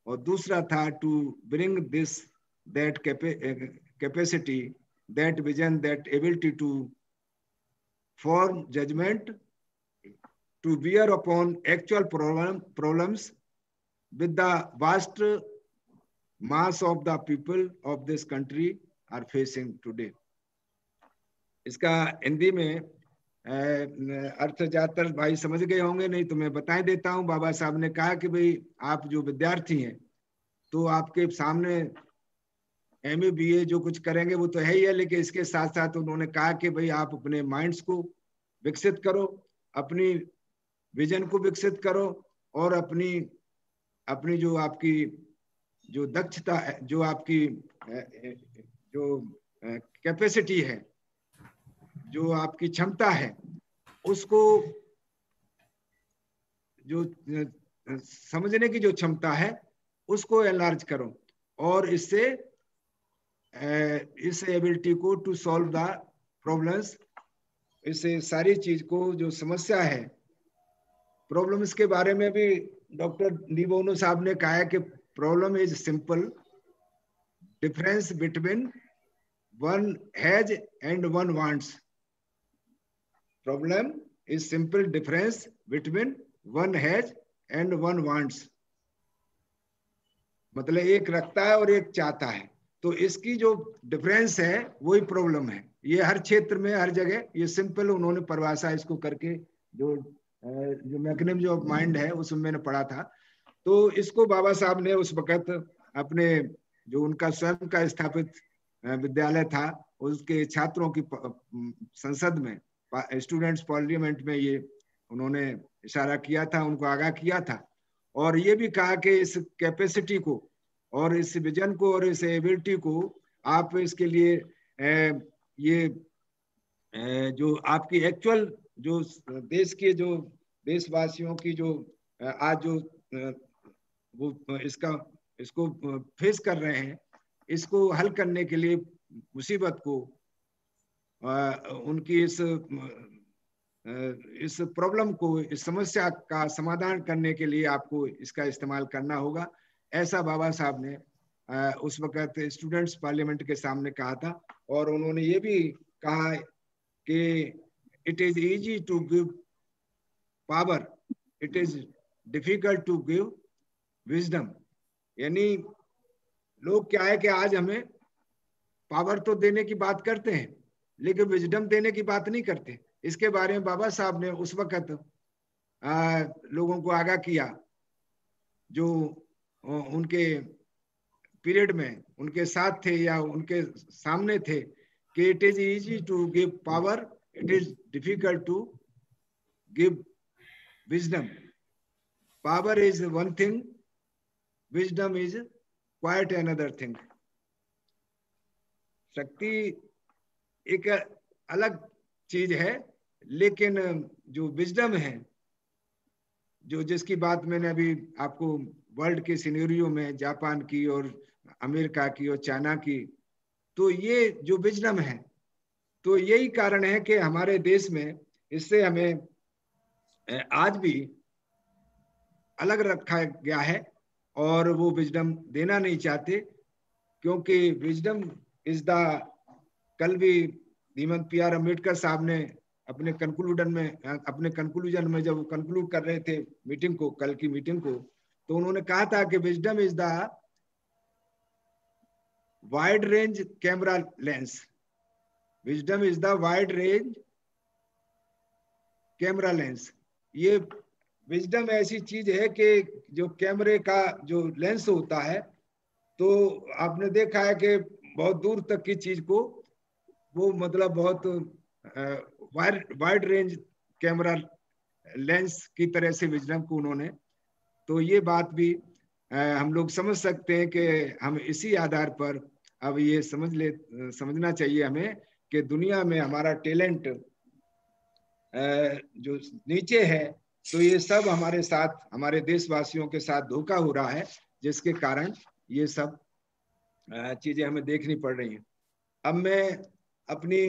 और दूसरा था to bring this that capacity, that vision, that ability to form judgement, to bear upon actual problems with the vast mass of the people of this country are facing today. इसका हिंदी में अर्थ ज्यादातर भाई समझ गए होंगे, नहीं तो मैं बता देता हूँ। बाबा साहब ने कहा कि भाई आप जो विद्यार्थी हैं, तो आपके सामने MA BA जो कुछ करेंगे वो तो है ही है, लेकिन इसके साथ साथ उन्होंने कहा कि भाई आप अपने माइंड्स को विकसित करो, अपनी विजन को विकसित करो, और अपनी जो आपकी जो दक्षता है, जो आपकी जो कैपेसिटी है, जो आपकी क्षमता है, उसको जो समझने की जो क्षमता है उसको एनलार्ज करो, और इससे इस एबिलिटी को टू सॉल्व द प्रॉब्लम्स, इससे सारी चीज को जो समस्या है, प्रॉब्लम्स के बारे में भी डॉक्टर डी बोनो साहब ने कहा है कि problem is simple difference between one has and one wants. Problem is simple difference between one has and one wants, मतलब एक रखता है और एक चाहता है, तो इसकी जो डिफरेंस है वही प्रॉब्लम है। ये हर क्षेत्र में, हर जगह ये सिंपल उन्होंने परिभाषा इसको करके, जो मैकेनिज्म ऑफ माइंड है उसमें मैंने पढ़ा था। तो इसको बाबा साहब ने उस वक्त अपने जो उनका स्वयं का स्थापित विद्यालय था उसके छात्रों की संसद में, स्टूडेंट्स पार्लियामेंट में, ये उन्होंने इशारा किया था, उनको आगाह किया था, और ये भी कहा कि इस कैपेसिटी को और इस विजन को और इस एबिलिटी को आप इसके लिए ये जो आपकी एक्चुअल जो देश के जो देशवासियों की जो आज जो वो इसको फेस कर रहे हैं, इसको हल करने के लिए मुसीबत को, उनकी इस प्रॉब्लम को, इस समस्या का समाधान करने के लिए आपको इसका इस्तेमाल करना होगा, ऐसा बाबा साहब ने उस वक्त स्टूडेंट्स पार्लियामेंट के सामने कहा था। और उन्होंने ये भी कहा कि it is easy to give power, it is difficult to give wisdom. यानी लोग क्या है कि आज हमें पावर तो देने की बात करते हैं लेकिन विजडम देने की बात नहीं करते। इसके बारे में बाबा साहब ने उस वक्त लोगों को आगाह किया जो उनके पीरियड में उनके साथ थे या उनके सामने थे, कि it is easy to give power, it is difficult to give wisdom. Power is one thing, wisdom is quite another thing. शक्ति एक अलग चीज है, लेकिन जो विजडम है, जो जिसकी बात मैंने अभी आपको वर्ल्ड के सिनेरियो में जापान की और अमेरिका की और चाइना की, तो ये जो विजडम है, तो यही कारण है कि हमारे देश में इससे हमें आज भी अलग रखा गया है और वो विजडम देना नहीं चाहते, क्योंकि विजडम इज द, कल भी धीमंत पी.आर. अम्बेडकर साहब ने अपने कंक्लूजन में जब कंक्लूड कर रहे थे मीटिंग को, कल की मीटिंग को, तो उन्होंने कहा था कि wisdom is the wide range camera lens, wisdom is the wide range camera lens. ये विजडम ऐसी चीज है कि जो कैमरे का जो लेंस होता है, तो आपने देखा है कि बहुत दूर तक की चीज को वो मतलब बहुत वाइड रेंज कैमरा लेंस की तरह से विजडम को उन्होंने, तो ये बात भी हम लोग समझ सकते हैं कि हम इसी आधार पर अब ये समझना चाहिए हमें कि दुनिया में हमारा टैलेंट जो नीचे है, तो ये सब हमारे साथ, हमारे देशवासियों के साथ धोखा हो रहा है, जिसके कारण ये सब चीजें हमें देखनी पड़ रही हैं। अब मैं अपनी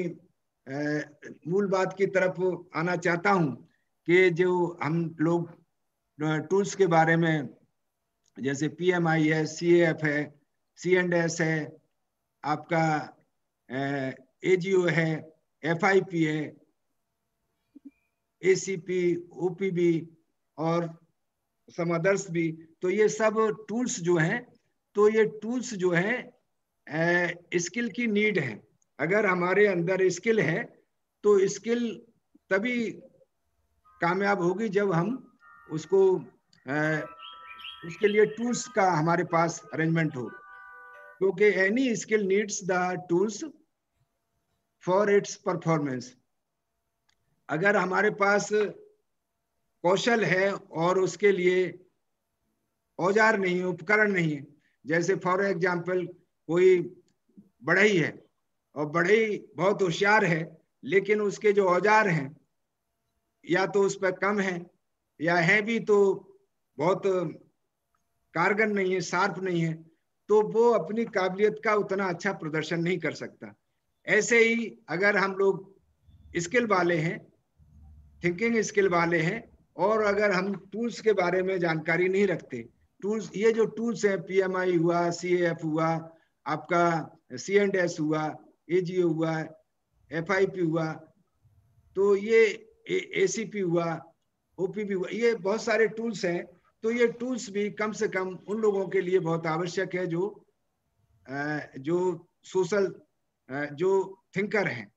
मूल बात की तरफ आना चाहता हूं कि जो हम लोग टूल्स के बारे में, जैसे PMI है, CAF है, C&S है, आपका AGO है, FIP है, ACP, OPB और सम अदर्स भी, तो ये सब टूल्स जो हैं, तो ये टूल्स जो हैं स्किल की नीड है। अगर हमारे अंदर स्किल है तो स्किल तभी कामयाब होगी जब हम उसको उसके लिए टूल्स का हमारे पास अरेंजमेंट हो, क्योंकि any skill needs the tools for its performance. अगर हमारे पास कौशल है और उसके लिए औजार नहीं है, उपकरण नहीं है, जैसे फॉर एग्जाम्पल कोई बढ़ई है और बढ़ई बहुत होशियार है, लेकिन उसके जो औजार हैं या तो उस पर कम है या है भी तो बहुत कारगर नहीं है, शार्प नहीं है, तो वो अपनी काबिलियत का उतना अच्छा प्रदर्शन नहीं कर सकता। ऐसे ही अगर हम लोग स्किल वाले हैं, थिंकिंग स्किल वाले हैं, और अगर हम टूल्स के बारे में जानकारी नहीं रखते, टूल्स, ये जो टूल्स हैं, PMI हुआ, CAF हुआ, आपका C&S हुआ, AGO हुआ, FIP हुआ, तो ये ACP हुआ, OPP हुआ, ये बहुत सारे टूल्स हैं। तो ये टूल्स भी कम से कम उन लोगों के लिए बहुत आवश्यक है जो सोशल, जो थिंकर हैं,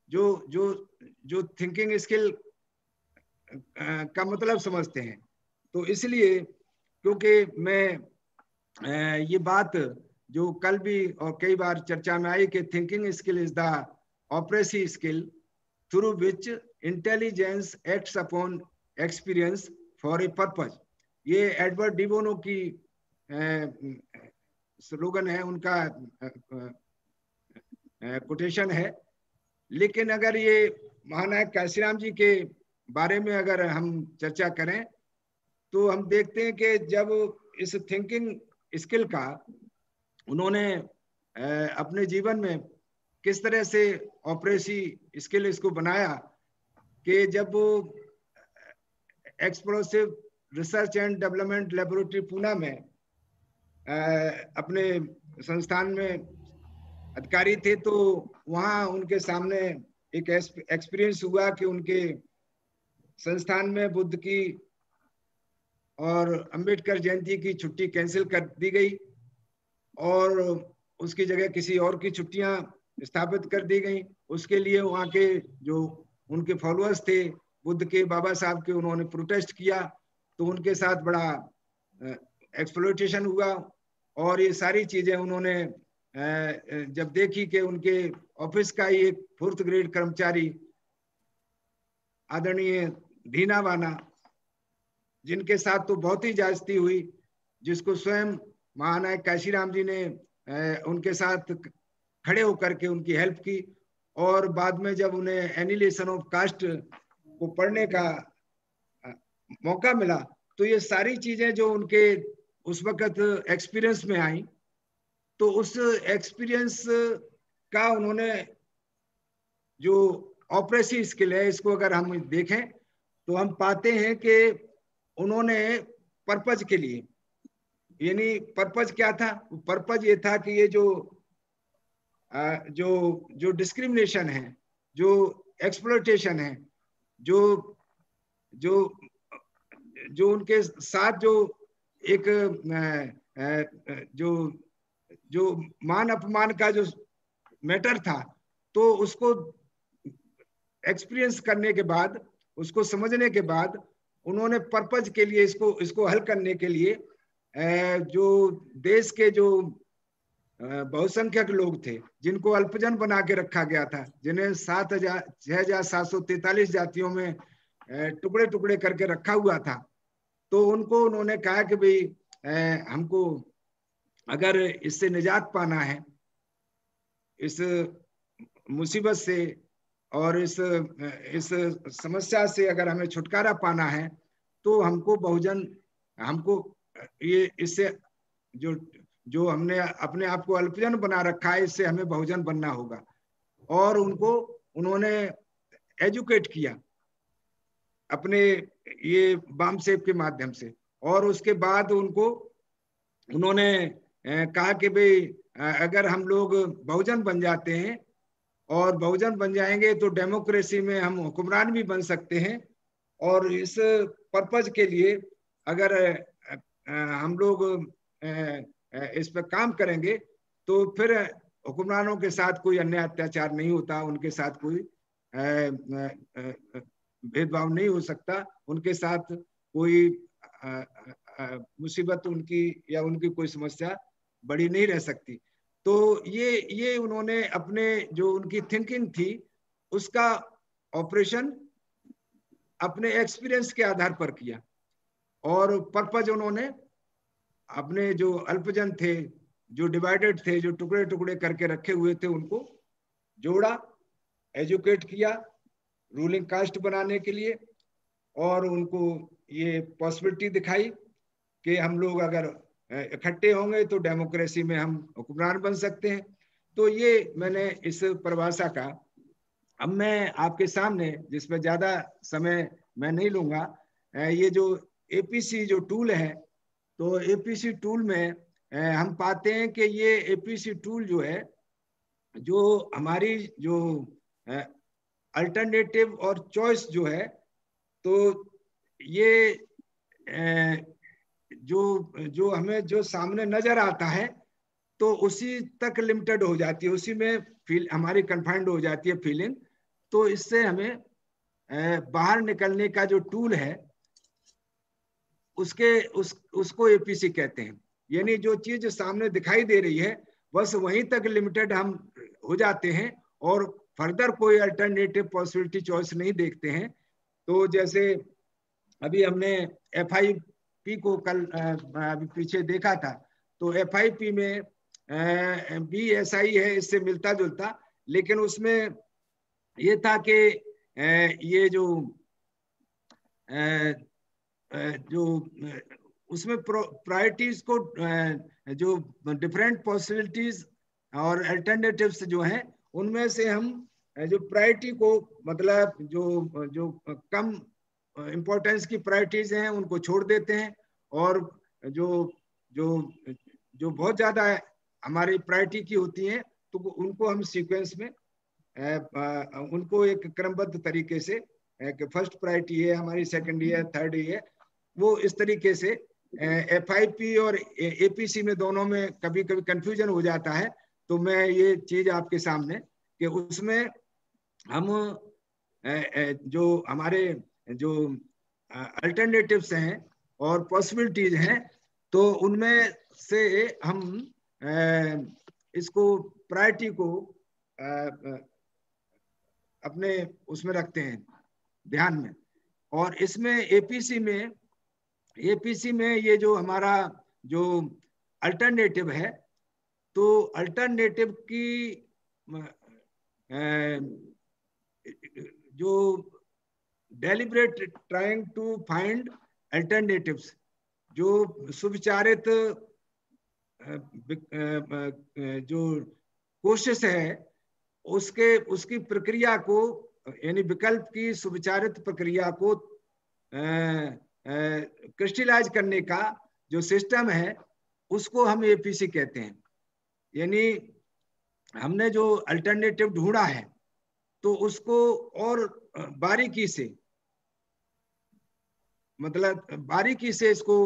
जो जो जो थिंकिंग स्किल का मतलब समझते हैं। तो इसलिए, क्योंकि मैं ये बात जो कल भी और कई बार चर्चा में आई कि thinking skill is the oppressive skill through which intelligence acts upon experience for a purpose. ये एडवर्ड डी बोनो की स्लोगन है, उनका कोटेशन है। लेकिन अगर ये महानायक काशीराम जी के बारे में अगर हम चर्चा करें तो हम देखते हैं कि जब इस थिंकिंग स्किल का उन्होंने अपने जीवन में किस तरह से ऑपरेसिव स्किल इसको बनाया, कि जब वो explosive research and development laboratory Poona में अपने संस्थान में अधिकारी थे, तो वहाँ उनके सामने एक एक्सपीरियंस हुआ कि उनके संस्थान में बुद्ध की और अंबेडकर जयंती की छुट्टी कैंसिल कर दी गई और उसकी जगह किसी और की छुट्टियां स्थापित कर दी गई। उसके लिए वहाँ के जो उनके फॉलोअर्स थे बुद्ध के, बाबा साहब के, उन्होंने प्रोटेस्ट किया, तो उनके साथ बड़ा एक्सप्लॉयटेशन हुआ। और ये सारी चीजें उन्होंने जब देखी कि उनके ऑफिस का ही एक 4th ग्रेड कर्मचारी आदरणीय दीना वाना, जिनके साथ तो बहुत ही जायजती हुई, जिसको स्वयं महानायक काशीराम जी ने उनके साथ खड़े होकर के उनकी हेल्प की, और बाद में जब उन्हें एनिलेशन ऑफ कास्ट को पढ़ने का मौका मिला, तो ये सारी चीजें जो उनके उस वक्त एक्सपीरियंस में आई, तो उस एक्सपीरियंस का उन्होंने जो ऑपरेसिव स्किल है, इसको अगर हम देखें तो हम पाते हैं कि उन्होंने पर्पज के लिए, यानी पर्पज क्या था? पर्पज ये था कि ये जो डिस्क्रिमिनेशन है, जो एक्सप्लॉयटेशन है, जो जो जो उनके साथ जो एक जो जो मान अपमान का जो मैटर था, तो उसको एक्सपीरियंस करने के बाद, उसको समझने के बाद, उन्होंने पर्पज के लिए इसको हल करने के लिए जो देश के जो बहुसंख्यक लोग थे, जिनको अल्पजन बना के रखा गया था, जिन्हें 6,743 जातियों में टुकड़े टुकड़े करके रखा हुआ था, तो उनको उन्होंने कहा कि भाई हमको अगर इससे निजात पाना है, इस मुसीबत से और इस समस्या से अगर हमें छुटकारा पाना है, तो हमको ये इससे जो हमने अपने आप को अल्पजन बना रखा है, इससे हमें बहुजन बनना होगा। और उन्होंने एजुकेट किया अपने ये बामसेब के माध्यम से, और उसके बाद उन्होंने कहा कि भाई अगर हम लोग बहुजन बन जाते हैं और बहुजन बन जाएंगे तो डेमोक्रेसी में हम हुक्मरान भी बन सकते हैं, और इस पर्पज के लिए अगर हम लोग इस पर काम करेंगे तो फिर हुक्मरानों के साथ कोई अन्याय अत्याचार नहीं होता, उनके साथ कोई भेदभाव नहीं हो सकता, उनके साथ कोई मुसीबत उनकी या उनकी कोई समस्या बड़ी नहीं रह सकती। तो ये उन्होंने अपने जो उनकी थिंकिंग थी उसका ऑपरेशन अपने एक्सपीरियंस के आधार पर किया, और पर्पज उन्होंने अपने जो अल्पजन थे, जो डिवाइडेड थे, जो टुकड़े टुकड़े करके रखे हुए थे, उनको जोड़ा, एजुकेट किया रूलिंग कास्ट बनाने के लिए, और उनको ये पॉसिबिलिटी दिखाई कि हम लोग अगर इकट्ठे होंगे तो डेमोक्रेसी में हम हुक्मरान बन सकते हैं। तो ये मैंने इस परिभाषा का, अब मैं आपके सामने, जिसमें ज्यादा समय मैं नहीं लूंगा, ये जो एपीसी जो टूल है, तो एपीसी टूल में हम पाते हैं कि ये एपीसी टूल जो है, जो हमारी जो अल्टरनेटिव और चॉइस जो है, तो ये जो जो हमें जो सामने नजर आता है, तो उसी तक लिमिटेड हो जाती है, उसी में फील हमारी कन्फाइंड हो जाती है फीलिंग। तो इससे हमें बाहर निकलने का जो टूल है, उसको एपीसी कहते हैं। यानी जो चीज सामने दिखाई दे रही है, बस वहीं तक लिमिटेड हम हो जाते हैं और फर्दर कोई अल्टरनेटिव पॉसिबिलिटी चॉइस नहीं देखते हैं। तो जैसे अभी हमने एफआईपी को कल अभी पीछे देखा था, तो एफआईपी में बीएसआई है, इससे मिलता जुलता, लेकिन उसमें ये था कि ये जो उसमें प्रायोरिटीज को, जो डिफरेंट पॉसिबिलिटीज और अल्टरनेटिव्स जो हैं, उनमें से हम जो प्रायोरिटी को, मतलब जो जो कम इम्पोर्टेंस की प्रायोरिटीज हैं उनको छोड़ देते हैं, और जो जो जो बहुत ज्यादा हमारी प्रायोरिटी की होती हैं, तो उनको हम सीक्वेंस में उनको एक क्रमबद्ध तरीके से, फर्स्ट प्रायोरिटी है हमारी, सेकंड है, थर्ड है, वो इस तरीके से एफआईपी और एपीसी में दोनों में कभी कभी कंफ्यूजन हो जाता है। तो मैं ये चीज आपके सामने कि उसमें हम जो हमारे जो अल्टरनेटिव्स हैं और पॉसिबिलिटीज हैं, तो उनमें से हम इसको प्रायोरिटी को अपने उसमें रखते हैं ध्यान में। और इसमें एपीसी में ये जो हमारा जो अल्टरनेटिव है, तो अल्टरनेटिव की जो deliberate trying to find alternatives, जो सुविचारित जो कोशिश है, उसकी प्रक्रिया को, यानी विकल्प की सुविचारित प्रक्रिया को क्रिस्टलाइज करने का जो सिस्टम है, उसको हम एपीसी कहते हैं। यानी हमने जो अल्टरनेटिव ढूंढा है, तो उसको और बारीकी से, मतलब बारीकी से इसको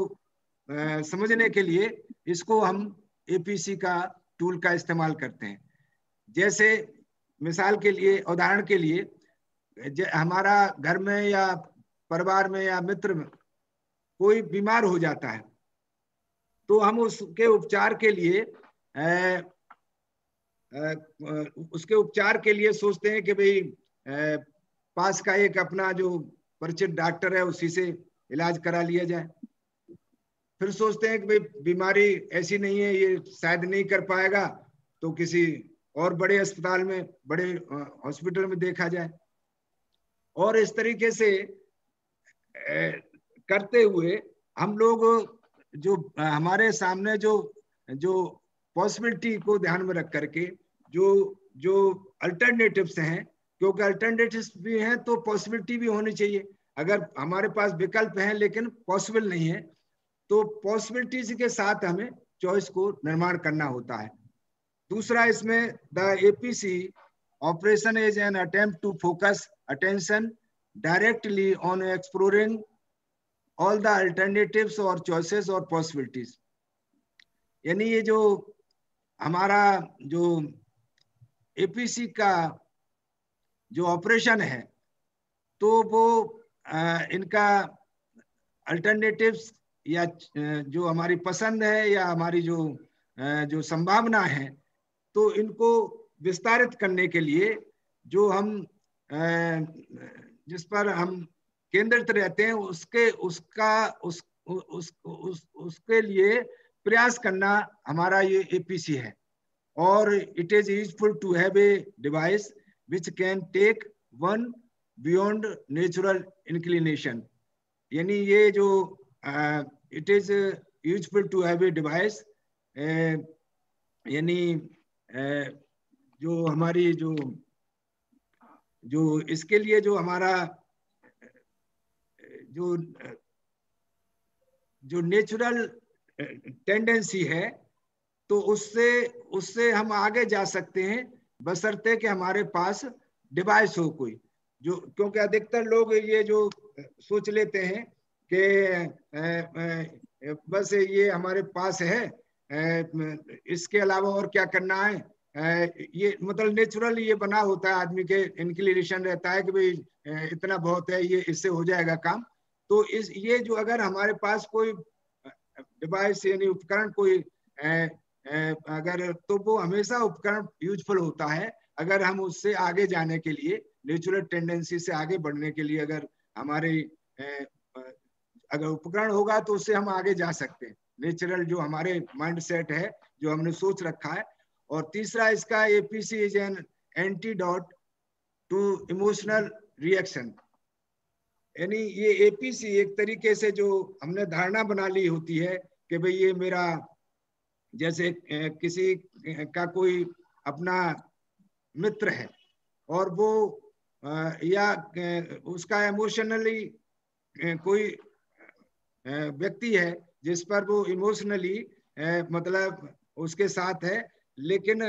समझने के लिए इसको हम एपीसी का टूल का इस्तेमाल करते हैं। जैसे मिसाल के लिए, उदाहरण के लिए, हमारा घर में या परिवार में या मित्र में कोई बीमार हो जाता है, तो हम उसके उपचार के लिए उसके उपचार के लिए सोचते हैं कि भाई पास का एक अपना जो परिचित डॉक्टर है, उसी से इलाज करा लिया जाए। फिर सोचते हैं कि भाई बीमारी ऐसी नहीं है, ये शायद नहीं कर पाएगा, तो किसी और बड़े अस्पताल में, बड़े हॉस्पिटल में देखा जाए। और इस तरीके से करते हुए हम लोग जो हमारे सामने जो जो पॉसिबिलिटी को ध्यान में रख करके जो जो अल्टरनेटिव्स हैं, क्योंकि अल्टरनेटिव्स भी हैं तो पॉसिबिलिटी भी होनी चाहिए। अगर हमारे पास विकल्प हैं लेकिन पॉसिबल नहीं है, तो पॉसिबिलिटीज के साथ हमें चॉइस को निर्माण करना होता है। दूसरा, इसमें the APC operation is an attempt to focus attention directly on exploring all the alternatives और चॉइसेस और पॉसिबिलिटीज। यानी ये जो हमारा जो एपीसी का जो ऑपरेशन है, तो वो इनका अल्टरनेटिव्स या जो हमारी पसंद है या हमारी जो संभावना है, तो इनको विस्तारित करने के लिए जो हम जिस पर हम केंद्रित रहते हैं, उसके लिए प्रयास करना हमारा ये एपीसी है। और it is useful to have a device which can take one beyond natural inclination. यानी ये जो it is useful to have a device, यानी जो हमारी जो जो इसके लिए जो हमारा जो जो नेचुरल टेंडेंसी है, तो उससे उससे हम आगे जा सकते हैं, बशर्ते कि हमारे पास डिवाइस हो कोई जो, क्योंकि अधिकतर लोग ये जो सोच लेते हैं कि बस ये हमारे पास है, इसके अलावा और क्या करना है, ये मतलब नेचुरल ये बना होता है, आदमी के इंक्लिनेशन रहता है कि भाई इतना बहुत है, ये इससे हो जाएगा काम। तो इस ये जो अगर हमारे पास कोई डिवाइस यानी उपकरण कोई अगर, तो वो हमेशा उपकरण यूजफुल होता है अगर हम उससे आगे जाने के लिए, नेचुरल टेंडेंसी से आगे बढ़ने के लिए, अगर हमारे अगर उपकरण होगा तो उससे हम आगे जा सकते हैं, नेचुरल जो हमारे माइंड सेट है, जो हमने सोच रखा है। और तीसरा इसका APC is an antidote to emotional reaction. यानी ये एपीसी एक तरीके से जो हमने धारणा बना ली होती है कि भाई ये मेरा, जैसे किसी का कोई अपना मित्र है और वो या उसका इमोशनली कोई व्यक्ति है जिस पर वो इमोशनली मतलब उसके साथ है, लेकिन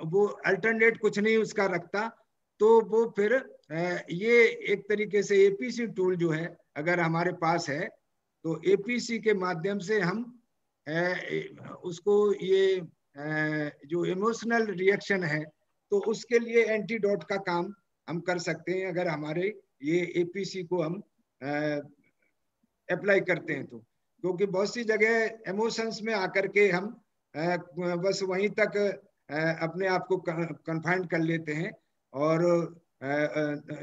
वो अल्टरनेट कुछ नहीं उसका रखता, तो वो फिर ये एक तरीके से एपीसी टूल जो है अगर हमारे पास है, तो एपीसी के माध्यम से हम उसको ये जो इमोशनल रिएक्शन है, तो उसके लिए एंटीडोट का काम हम कर सकते हैं अगर हमारे ये एपीसी को हम अप्लाई करते हैं। तो क्योंकि बहुत सी जगह इमोशंस में आकर के हम बस वहीं तक अपने आप को कन्फाइंड कर लेते हैं और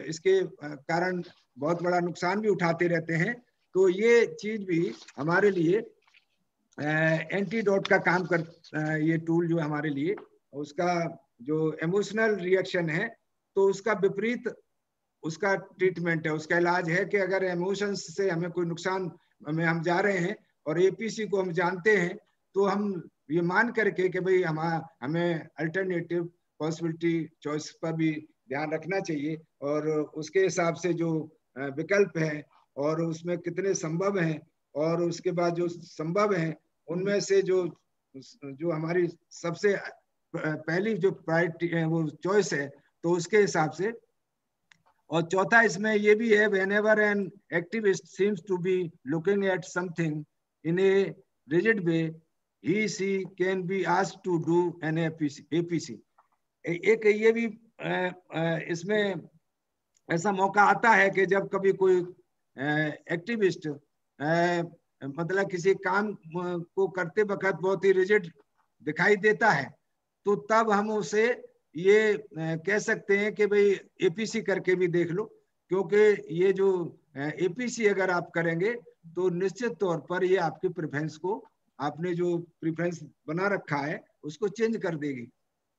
इसके कारण बहुत बड़ा नुकसान भी उठाते रहते हैं। तो ये चीज भी हमारे लिए एंटीडोट का काम कर, ये टूल जो हमारे लिए उसका जो इमोशनल रिएक्शन है, तो उसका विपरीत उसका ट्रीटमेंट है, उसका इलाज है कि अगर इमोशंस से हमें कोई नुकसान में हम जा रहे हैं और एपीसी को हम जानते हैं, तो हम ये मान करके कि भाई हमें अल्टरनेटिव पॉसिबिलिटी चॉइस पर भी ध्यान रखना चाहिए और उसके हिसाब से जो विकल्प है और उसमें कितने संभव हैं, और उसके बाद जो संभव हैं उनमें से जो हमारी सबसे पहली जो प्रायोरिटी है वो चॉइस है, तो उसके हिसाब से। और चौथा इसमें ये भी है, whenever an activist seems to be looking at something in a rigid way, he can be asked to do an APC। एक ये भी इसमें ऐसा मौका आता है कि जब कभी कोई एक्टिविस्ट मतलब किसी काम को करते वक्त बहुत ही रिजिड दिखाई देता है, तो तब हम उसे ये कह सकते हैं कि भाई एपीसी करके भी देख लो, क्योंकि ये जो एपीसी अगर आप करेंगे तो निश्चित तौर पर ये आपकी प्रेफरेंस को, आपने जो प्रेफरेंस बना रखा है उसको चेंज कर देगी।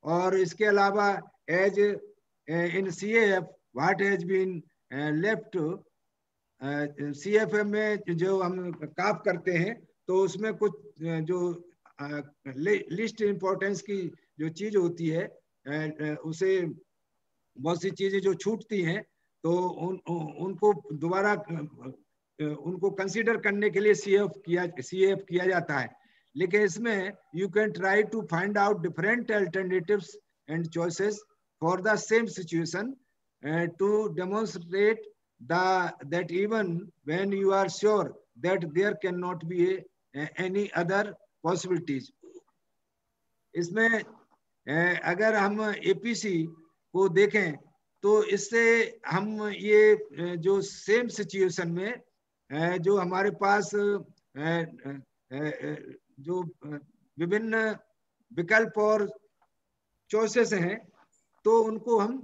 और इसके अलावा as in CAF what has been left, CFM में जो हम काफ करते हैं, तो उसमें कुछ जो लिस्ट इंपॉर्टेंस की जो चीज होती है, उसे बहुत सी चीजें जो छूटती हैं, तो उनको दोबारा उनको कंसीडर करने के लिए सीएफ किया जाता है। लेकिन इसमें you can try to find out different alternatives and choices for the same situation to demonstrate that even when you are sure that there cannot be any other possibilities। इसमें अगर हम एपीसी को देखें तो इससे हम ये जो सेम सिचुएशन में जो हमारे पास जो विभिन्न विकल्प और चॉइसेस हैं, तो उनको हम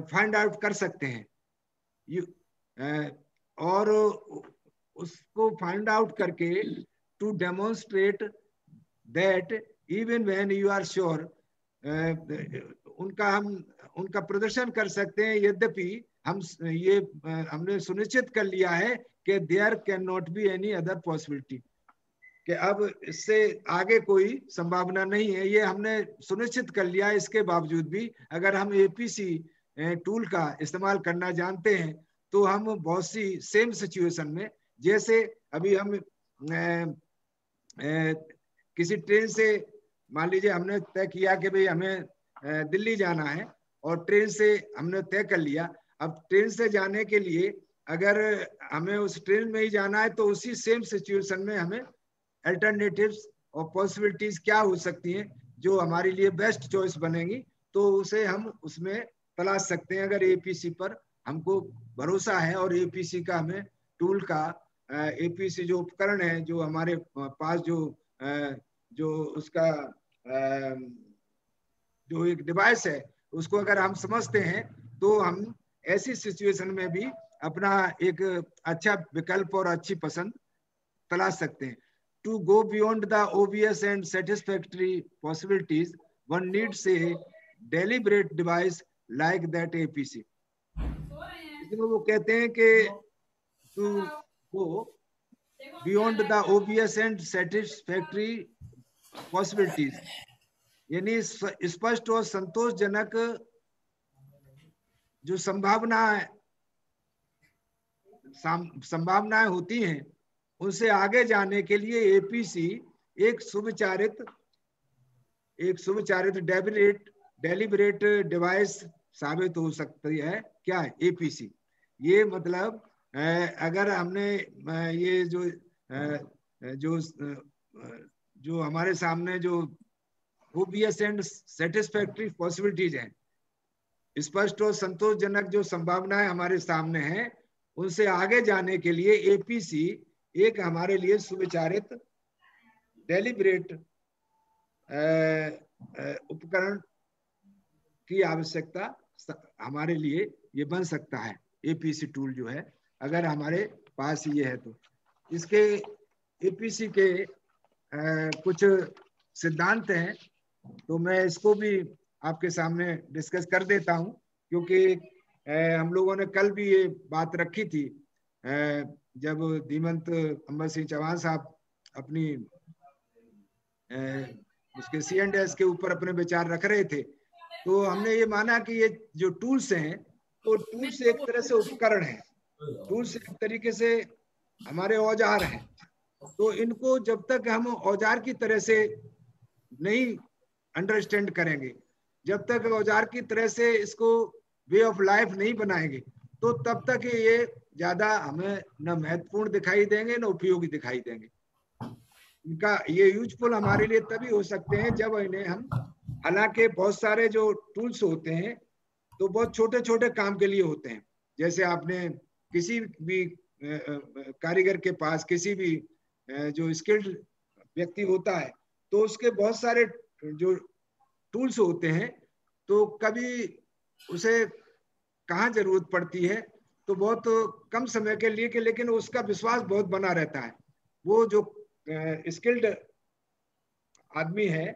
फाइंड आउट कर सकते हैं। और उसको फाइंड आउट करके to demonstrate that even when you are sure, उनका प्रदर्शन कर सकते हैं यद्यपि हमने सुनिश्चित कर लिया है कि there cannot be any other possibility, कि अब इससे आगे कोई संभावना नहीं है, ये हमने सुनिश्चित कर लिया। इसके बावजूद भी अगर हम एपीसी टूल का इस्तेमाल करना जानते हैं तो हम बहुत सी सेम सिचुएशन में, जैसे अभी हम किसी ट्रेन से, मान लीजिए हमने तय किया कि भाई हमें दिल्ली जाना है और ट्रेन से हमने तय कर लिया। अब ट्रेन से जाने के लिए अगर हमें उस ट्रेन में ही जाना है तो उसी सेम सिचुएशन में हमें अल्टरनेटिव्स और पॉसिबिलिटीज क्या हो सकती हैं जो हमारे लिए बेस्ट चॉइस बनेगी, तो उसे हम उसमें तलाश सकते हैं अगर एपीसी पर हमको भरोसा है और एपीसी का हमें टूल का, एपीसी जो उपकरण है जो हमारे पास जो उसका जो एक डिवाइस है उसको अगर हम समझते हैं तो हम ऐसी सिचुएशन में भी अपना एक अच्छा विकल्प और अच्छी पसंद तलाश सकते हैं। To go beyond the obvious and satisfactory possibilities, one needs a deliberate device like that APC. इसमें वो कहते हैं कि to go beyond the obvious and satisfactory possibilities, यानी स्पष्ट और संतोषजनक जो संभावनाएं होती हैं उनसे आगे जाने के लिए एपीसी एक सुविचारित डेलिबरेट डिवाइस साबित हो सकती है। क्या है एपीसी? ये मतलब अगर हमने ये जो हमारे सामने जो ओबियस एंड सेटिस्फैक्टरी पॉसिबिलिटीज हैं, स्पष्ट और संतोषजनक जो संभावनाएं हमारे सामने हैं, उनसे आगे जाने के लिए एपीसी एक हमारे लिए सुविचारित डेलिबरेट उपकरण की आवश्यकता हमारे लिए ये बन सकता है। एपीसी टूल जो है अगर हमारे पास ये है तो इसके एपीसी के कुछ सिद्धांत हैं, तो मैं इसको भी आपके सामने डिस्कस कर देता हूं, क्योंकि हम लोगों ने कल भी ये बात रखी थी जब धीमंत अंबर सिंह चौहान साहब अपनी उसके C&S के ऊपर अपने विचार रख रहे थे, तो हमने ये माना कि ये जो टूल्स हैं तो टूल्स एक तरह से उपकरण हैं, टूल्स एक तरीके से हमारे औजार हैं। तो इनको जब तक हम औजार की तरह से नहीं अंडरस्टैंड करेंगे, जब तक औजार की तरह से इसको वे ऑफ लाइफ नहीं बनाएंगे, तो तब तक ये ज्यादा हमें न महत्वपूर्ण दिखाई देंगे न उपयोगी दिखाई देंगे। इनका ये यूजफुल हमारे लिए तभी हो सकते हैं जब इन्हें हम, हालांकि बहुत सारे जो टूल्स होते हैं तो बहुत छोटे छोटे काम के लिए होते हैं। जैसे आपने किसी भी कारीगर के पास किसी भी जो स्किल्ड व्यक्ति होता है तो उसके बहुत सारे जो टूल्स होते हैं, तो कभी उसे कहाँ जरूरत पड़ती है तो बहुत कम समय के लिए के, लेकिन उसका विश्वास बहुत बना रहता है। वो जो स्किल्ड आदमी है,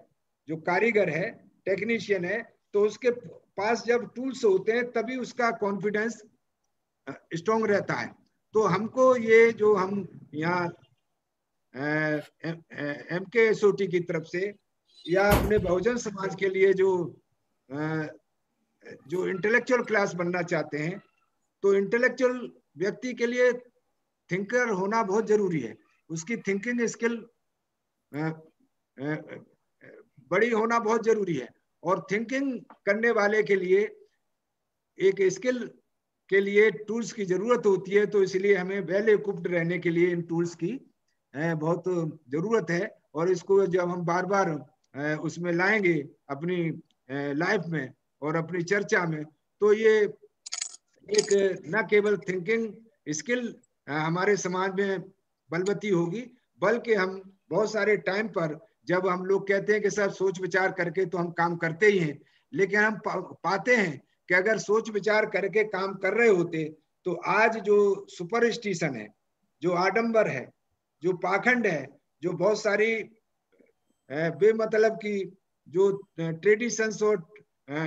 जो कारीगर है, टेक्नीशियन है, तो उसके पास जब टूल्स होते हैं तभी उसका कॉन्फिडेंस स्ट्रॉन्ग रहता है। तो हमको ये जो हम यहाँ MKSOT की तरफ से या अपने बहुजन समाज के लिए जो इंटेलेक्चुअल क्लास बनना चाहते हैं, तो इंटेलेक्चुअल व्यक्ति के लिए थिंकर होना बहुत जरूरी है। उसकी थिंकिंग स्किल बड़ी होना बहुत जरूरी है, और थिंकिंग करने वाले के लिए एक स्किल के लिए टूल्स की जरूरत होती है। तो इसलिए हमें वेल इक्विप्ड रहने के लिए इन टूल्स की बहुत जरूरत है, और इसको जब हम बार बार उसमें लाएंगे अपनी लाइफ में और अपनी चर्चा में, तो ये एक न केवल थिंकिंग स्किल हमारे समाज में बलवती होगी, बल्कि हम बहुत सारे टाइम पर जब हम लोग कहते हैं कि सब सोच विचार करके तो हम काम करते ही हैं, लेकिन हम पाते हैं कि अगर सोच विचार करके काम कर रहे होते तो आज जो सुपरस्टिशन है, जो आडंबर है, जो पाखंड है, जो बहुत सारी बेमतलब की जो ट्रेडिशंस और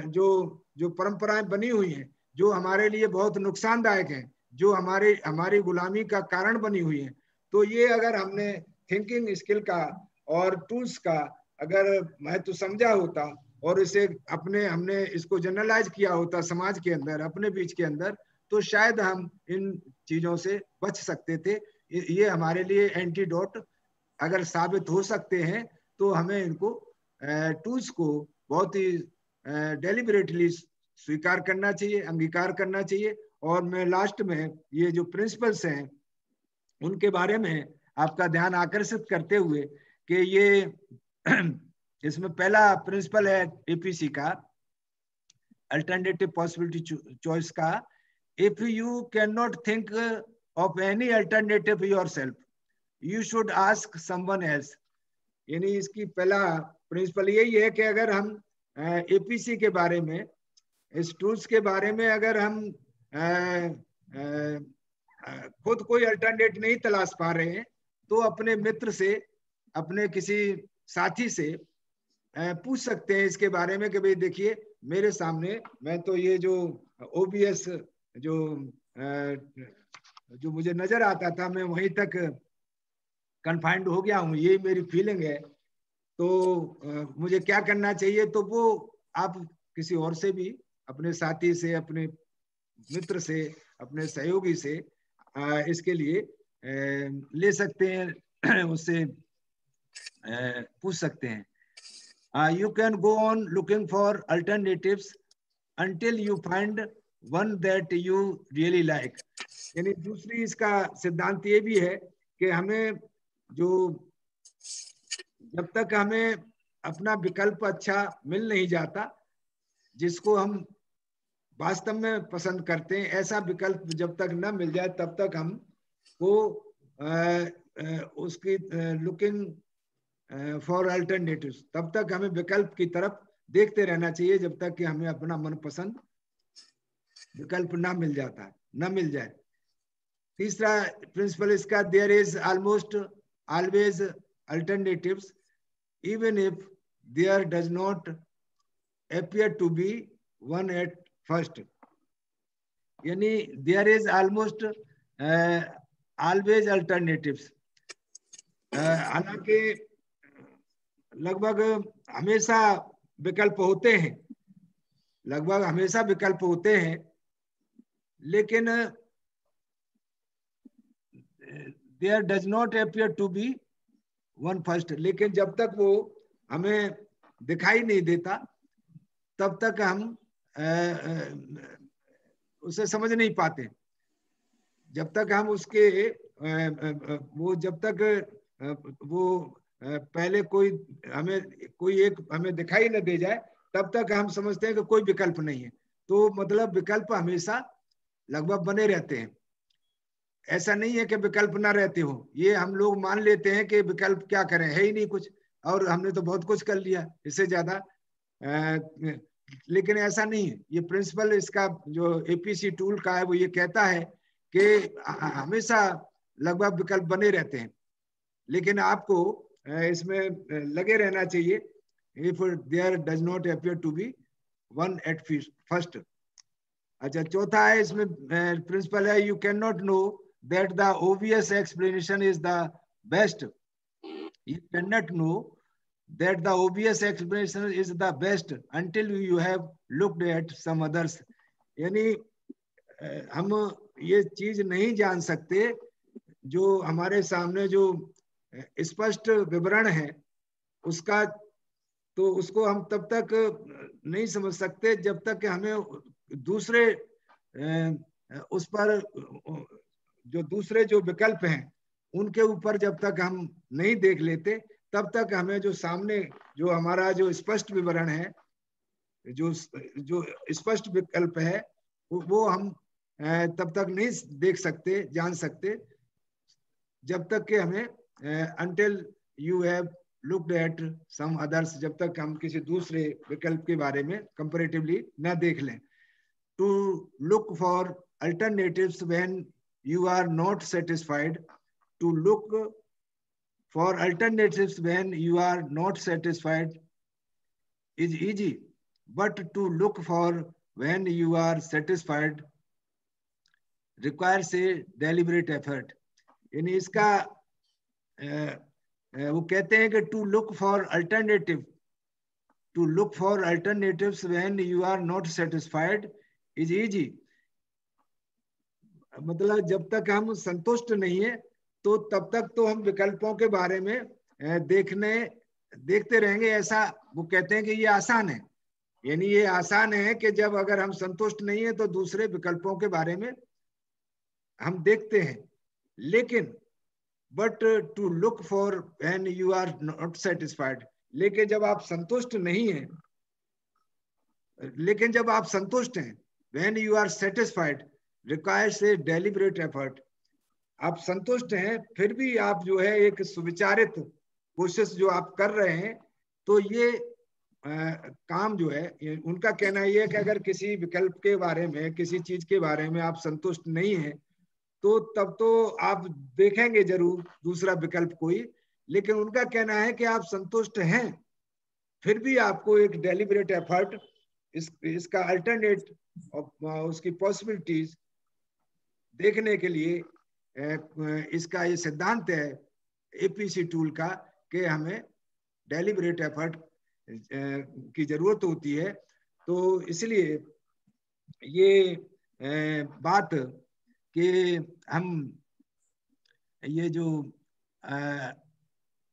जो जो परंपराएं बनी हुई हैं, जो हमारे लिए बहुत नुकसानदायक हैं, जो हमारी गुलामी का कारण बनी हुई है, तो ये अगर हमने थिंकिंग स्किल का और टूल्स का अगर महत्व समझा होता और इसे हमने इसको जनरलाइज किया होता समाज के अंदर, अपने बीच के अंदर, तो शायद हम इन चीजों से बच सकते थे। ये हमारे लिए एंटीडोट अगर साबित हो सकते हैं, तो हमें इनको टूल्स को बहुत ही डेलिबरेटली स्वीकार करना चाहिए, अंगीकार करना चाहिए। और मैं लास्ट में ये जो प्रिंसिपल्स हैं उनके बारे में आपका ध्यान आकर्षित करते हुए कि ये इसमें पहला प्रिंसिपल है एपीसी का, अल्टरनेटिव पॉसिबिलिटी चॉइस का, if you can not think of any alternative yourself, you should ask someone else. यानी इसकी पहला प्रिंसिपल यही है कि अगर हम एपीसी के बारे में, इस टूल्स के बारे में अगर हम खुद कोई अल्टरनेट नहीं तलाश पा रहे हैं, तो अपने मित्र से, अपने किसी साथी से पूछ सकते हैं इसके बारे में कि भाई देखिए मेरे सामने, मैं तो ये जो ओबीएस जो मुझे नजर आता था, मैं वहीं तक कन्फाइंड हो गया हूँ, ये मेरी फीलिंग है, तो मुझे क्या करना चाहिए। तो वो आप किसी और से भी, अपने साथी से, अपने मित्र से, अपने सहयोगी से इसके लिए ले सकते हैं, उससे पूछ सकते हैं। You can go on looking for alternatives until you find one that you really like. यानी दूसरी इसका सिद्धांत ये भी है कि हमें जो, जब तक हमें अपना विकल्प अच्छा मिल नहीं जाता, जिसको हम वास्तव में पसंद करते हैं, ऐसा विकल्प जब तक न मिल जाए, तब तक हम को उसकी लुकिंग फॉर अल्टरनेटिव्स, तब तक हमें विकल्प की तरफ देखते रहना चाहिए, जब तक कि हमें अपना मनपसंद विकल्प ना मिल जाए। तीसरा प्रिंसिपल इसका, there is almost always alternatives even if there does not appear to be one at first. यानी there is almost always alternatives, हालांकि लगभग हमेशा विकल्प होते हैं, लगभग हमेशा विकल्प होते हैं, लेकिन there does not appear to be one first, लेकिन जब तक वो हमें दिखाई नहीं देता, तब तक हम उसे समझ नहीं पाते। जब तक हम उसके वो जब तक वो पहले कोई एक हमें दिखाई न दे जाए, तब तक हम समझते हैं कि कोई विकल्प नहीं है। तो मतलब विकल्प हमेशा लगभग बने रहते हैं। ऐसा नहीं है कि विकल्प ना रहते हो, ये हम लोग मान लेते हैं कि विकल्प क्या करें, है ही नहीं कुछ, और हमने तो बहुत कुछ कर लिया इससे ज्यादा, लेकिन ऐसा नहीं है। ये प्रिंसिपल इसका जो एपीसी टूल का है, वो ये कहता है कि हमेशा लगभग विकल्प बने रहते हैं, लेकिन आपको इसमें लगे रहना चाहिए। If there does not appear to be one at first. अच्छा, चौथा है इसमें प्रिंसिपल है, you can not know that the obvious explanation is the best, you can not know that the obvious explanation is the best until you have looked at some others. यानी हम ये चीज नहीं जान सकते, जो हमारे सामने जो स्पष्ट विवरण है उसका, तो उसको हम तब तक नहीं समझ सकते जब तक कि हमें दूसरे उस पर जो दूसरे जो विकल्प हैं उनके ऊपर जब तक हम नहीं देख लेते, तब तक हमें जो सामने जो हमारा जो स्पष्ट विवरण है, जो स्पष्ट विकल्प है, वो हम तब तक नहीं देख सकते, जान सकते, जब तक कि हमें until you have looked at some others, जब तक हम किसी दूसरे विकल्प के बारे में comparatively न देख लें। To look for alternatives when you are not satisfied, to look for alternatives when you are not satisfied is easy, but to look for when you are satisfied requires a deliberate effort. यानी इसका वो कहते हैं कि to look for alternatives when you are not satisfied is easy. मतलब जब तक हम संतुष्ट नहीं है तो तब तक तो हम विकल्पों के बारे में देखते रहेंगे, ऐसा वो कहते हैं कि ये आसान है। यानी ये आसान है कि जब अगर हम संतुष्ट नहीं है तो दूसरे विकल्पों के बारे में हम देखते हैं, लेकिन but to look for when you are not satisfied, लेकिन जब आप संतुष्ट नहीं हैं, लेकिन जब आप संतुष्ट हैं, when you are satisfied requires a deliberate effort. आप संतुष्ट हैं फिर भी आप जो है एक सुविचारित कोशिश जो आप कर रहे हैं, तो ये काम जो है, उनका कहना ये है कि अगर किसी विकल्प के बारे में, किसी चीज के बारे में आप संतुष्ट नहीं है तो तब तो आप देखेंगे जरूर दूसरा विकल्प कोई, लेकिन उनका कहना है कि आप संतुष्ट हैं फिर भी आपको एक डेलिबरेट एफर्ट इसका अल्टरनेट उसकी पॉसिबिलिटीज देखने के लिए इसका ये सिद्धांत है एपीसी टूल का कि हमें डेलिबरेट एफर्ट की जरूरत होती है। तो इसलिए ये बात कि हम ये जो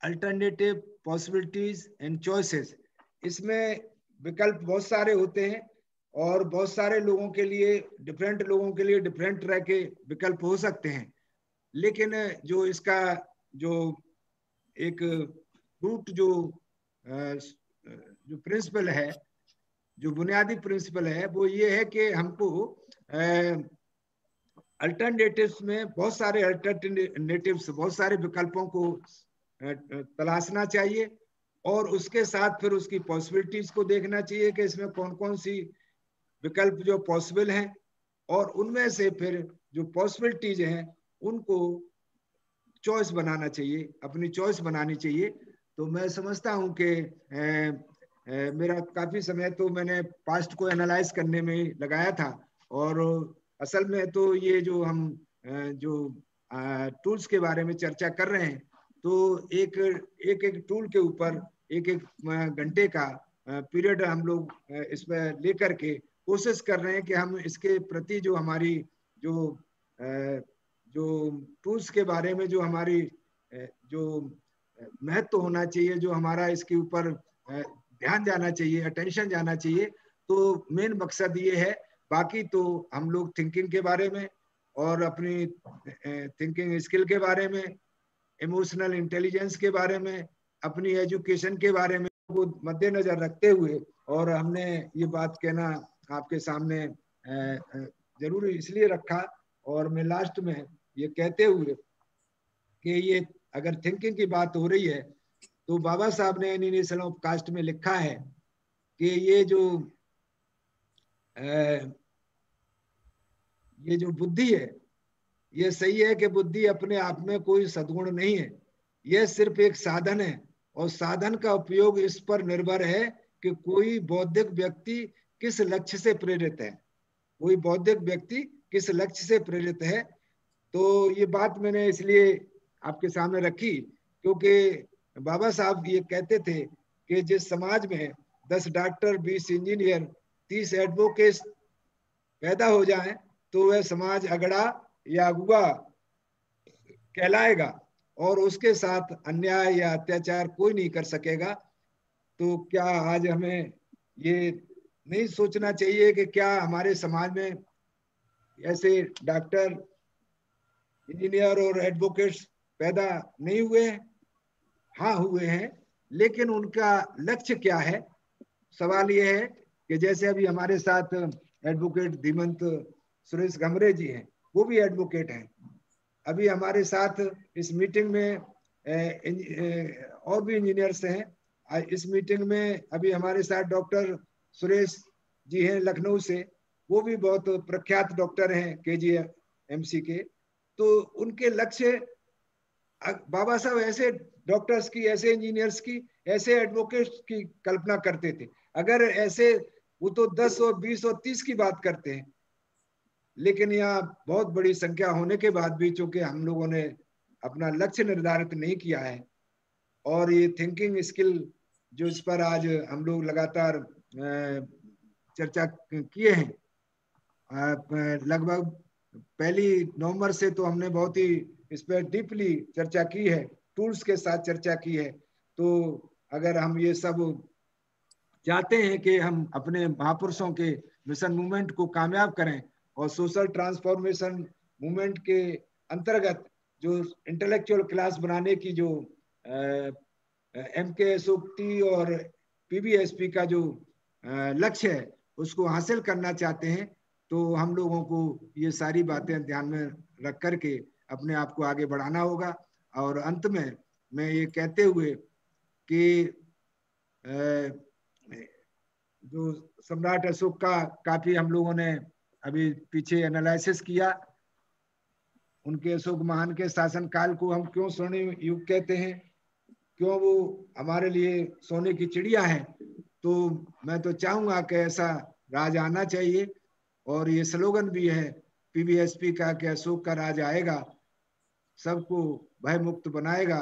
अल्टरनेटिव पॉसिबिलिटीज एंड चॉइसेस, इसमें विकल्प बहुत सारे होते हैं और बहुत सारे लोगों के लिए, डिफरेंट लोगों के लिए डिफरेंट तरह के विकल्प हो सकते हैं, लेकिन जो इसका जो एक रूट जो प्रिंसिपल है, जो बुनियादी प्रिंसिपल है, वो ये है कि हमको अल्टरनेटिव्स में बहुत सारे अल्टरनेटिव्स, बहुत सारे विकल्पों को तलाशना चाहिए और उसके साथ फिर उसकी पॉसिबिलिटीज को देखना चाहिए कि इसमें कौन कौन सी विकल्प जो पॉसिबल हैं, और उनमें से फिर जो पॉसिबिलिटीज हैं उनको चॉइस बनाना चाहिए, अपनी चॉइस बनानी चाहिए। तो मैं समझता हूं कि मेरा काफी समय तो मैंने पास्ट को एनालाइज करने में लगाया था, और असल में तो ये जो हम जो टूल्स के बारे में चर्चा कर रहे हैं, तो एक टूल के ऊपर एक घंटे का पीरियड हम लोग इसमें लेकर के कोशिश कर रहे हैं कि हम इसके प्रति जो हमारी जो टूल्स के बारे में जो हमारी जो महत्व होना चाहिए, जो हमारा इसके ऊपर ध्यान जाना चाहिए, अटेंशन जाना चाहिए, तो मेन मकसद ये है। बाकी तो हम लोग थिंकिंग के बारे में और अपनी थिंकिंग स्किल के बारे में, इमोशनल इंटेलिजेंस के बारे में, अपनी एजुकेशन के बारे में को मद्देनजर रखते हुए, और हमने ये बात कहना आपके सामने जरूरी इसलिए रखा, और मैं लास्ट में ये कहते हुए कि ये अगर थिंकिंग की बात हो रही है तो बाबा साहब ने एनिनेशन ऑफ कास्ट में लिखा है कि ये जो बुद्धि है, ये सही है कि बुद्धि अपने आप में कोई सद्गुण नहीं है, यह सिर्फ एक साधन है, और साधन का उपयोग इस पर निर्भर है कि कोई बौद्धिक व्यक्ति किस लक्ष्य से प्रेरित है, कोई बौद्धिक व्यक्ति किस लक्ष्य से प्रेरित है। तो ये बात मैंने इसलिए आपके सामने रखी क्योंकि बाबा साहब ये कहते थे कि जिस समाज में 10 डॉक्टर, 20 इंजीनियर, 30 एडवोकेट पैदा हो जाएं तो वह समाज अगड़ा या अगुआ कहलाएगा, और उसके साथ अन्याय या अत्याचार कोई नहीं कर सकेगा। तो क्या आज हमें ये नहीं सोचना चाहिए कि क्या हमारे समाज में ऐसे डॉक्टर, इंजीनियर और एडवोकेट्स पैदा नहीं हुए हैं? हाँ हुए हैं, लेकिन उनका लक्ष्य क्या है? सवाल ये है कि जैसे अभी हमारे साथ एडवोकेट धीमंत सुरेश घमरे जी हैं, वो भी एडवोकेट हैं। अभी हमारे साथ इस मीटिंग में और भी इंजीनियर्स हैं। इस मीटिंग में अभी हमारे साथ डॉक्टर सुरेश जी हैं लखनऊ से, वो भी बहुत प्रख्यात डॉक्टर हैं KGMC के। तो उनके लक्ष्य बाबा साहब ऐसे डॉक्टर्स की, ऐसे इंजीनियर्स की, ऐसे एडवोकेट्स की कल्पना करते थे। अगर ऐसे, वो तो 10 और 20 और 30 की बात करते हैं, लेकिन यहाँ बहुत बड़ी संख्या होने के बाद भी चूंकि हम लोगों ने अपना लक्ष्य निर्धारित नहीं किया है, और ये थिंकिंग स्किल जो इस पर आज हम लोग लगातार चर्चा किए हैं, लगभग 1 नवंबर से तो हमने बहुत ही इस पर डीपली चर्चा की है, टूल्स के साथ चर्चा की है। तो अगर हम ये सब चाहते हैं कि हम अपने महापुरुषों के मिशन मूवमेंट को कामयाब करें और सोशल ट्रांसफॉर्मेशन मूवमेंट के अंतर्गत जो इंटेलेक्चुअल क्लास बनाने की जो MKSOT और PBSP का जो लक्ष्य है उसको हासिल करना चाहते हैं, तो हम लोगों को ये सारी बातें ध्यान में रख करके अपने आप को आगे बढ़ाना होगा। और अंत में मैं ये कहते हुए कि जो सम्राट अशोक का काफी हम लोगों ने अभी पीछे एनालिसिस किया, उनके अशोक महान के शासन काल को हम क्यों स्वर्णिम युग कहते हैं, क्यों वो हमारे लिए सोने की चिड़िया है। तो मैं तो चाहूंगा कि ऐसा राज आना चाहिए, और ये स्लोगन भी है PBSP का कि अशोक का राज आएगा, सबको भय मुक्त बनाएगा।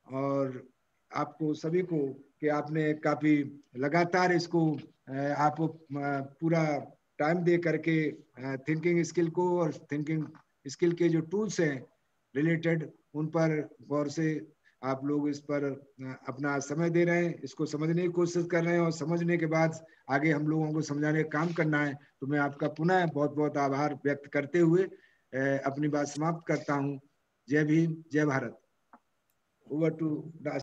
और आपको सभी को कि आपने काफी लगातार इसको आप पूरा टाइम दे करके थिंकिंग स्किल को और थिंकिंग स्किल के जो टूल्स हैं रिलेटेड, उन पर गौर से आप लोग इस पर अपना समय दे रहे हैं, इसको समझने की कोशिश कर रहे हैं, और समझने के बाद आगे हम लोगों को समझाने का काम करना है। तो मैं आपका पुनः बहुत बहुत आभार व्यक्त करते हुए अपनी बात समाप्त करता हूँ। जय भीम, जय भारत। Over to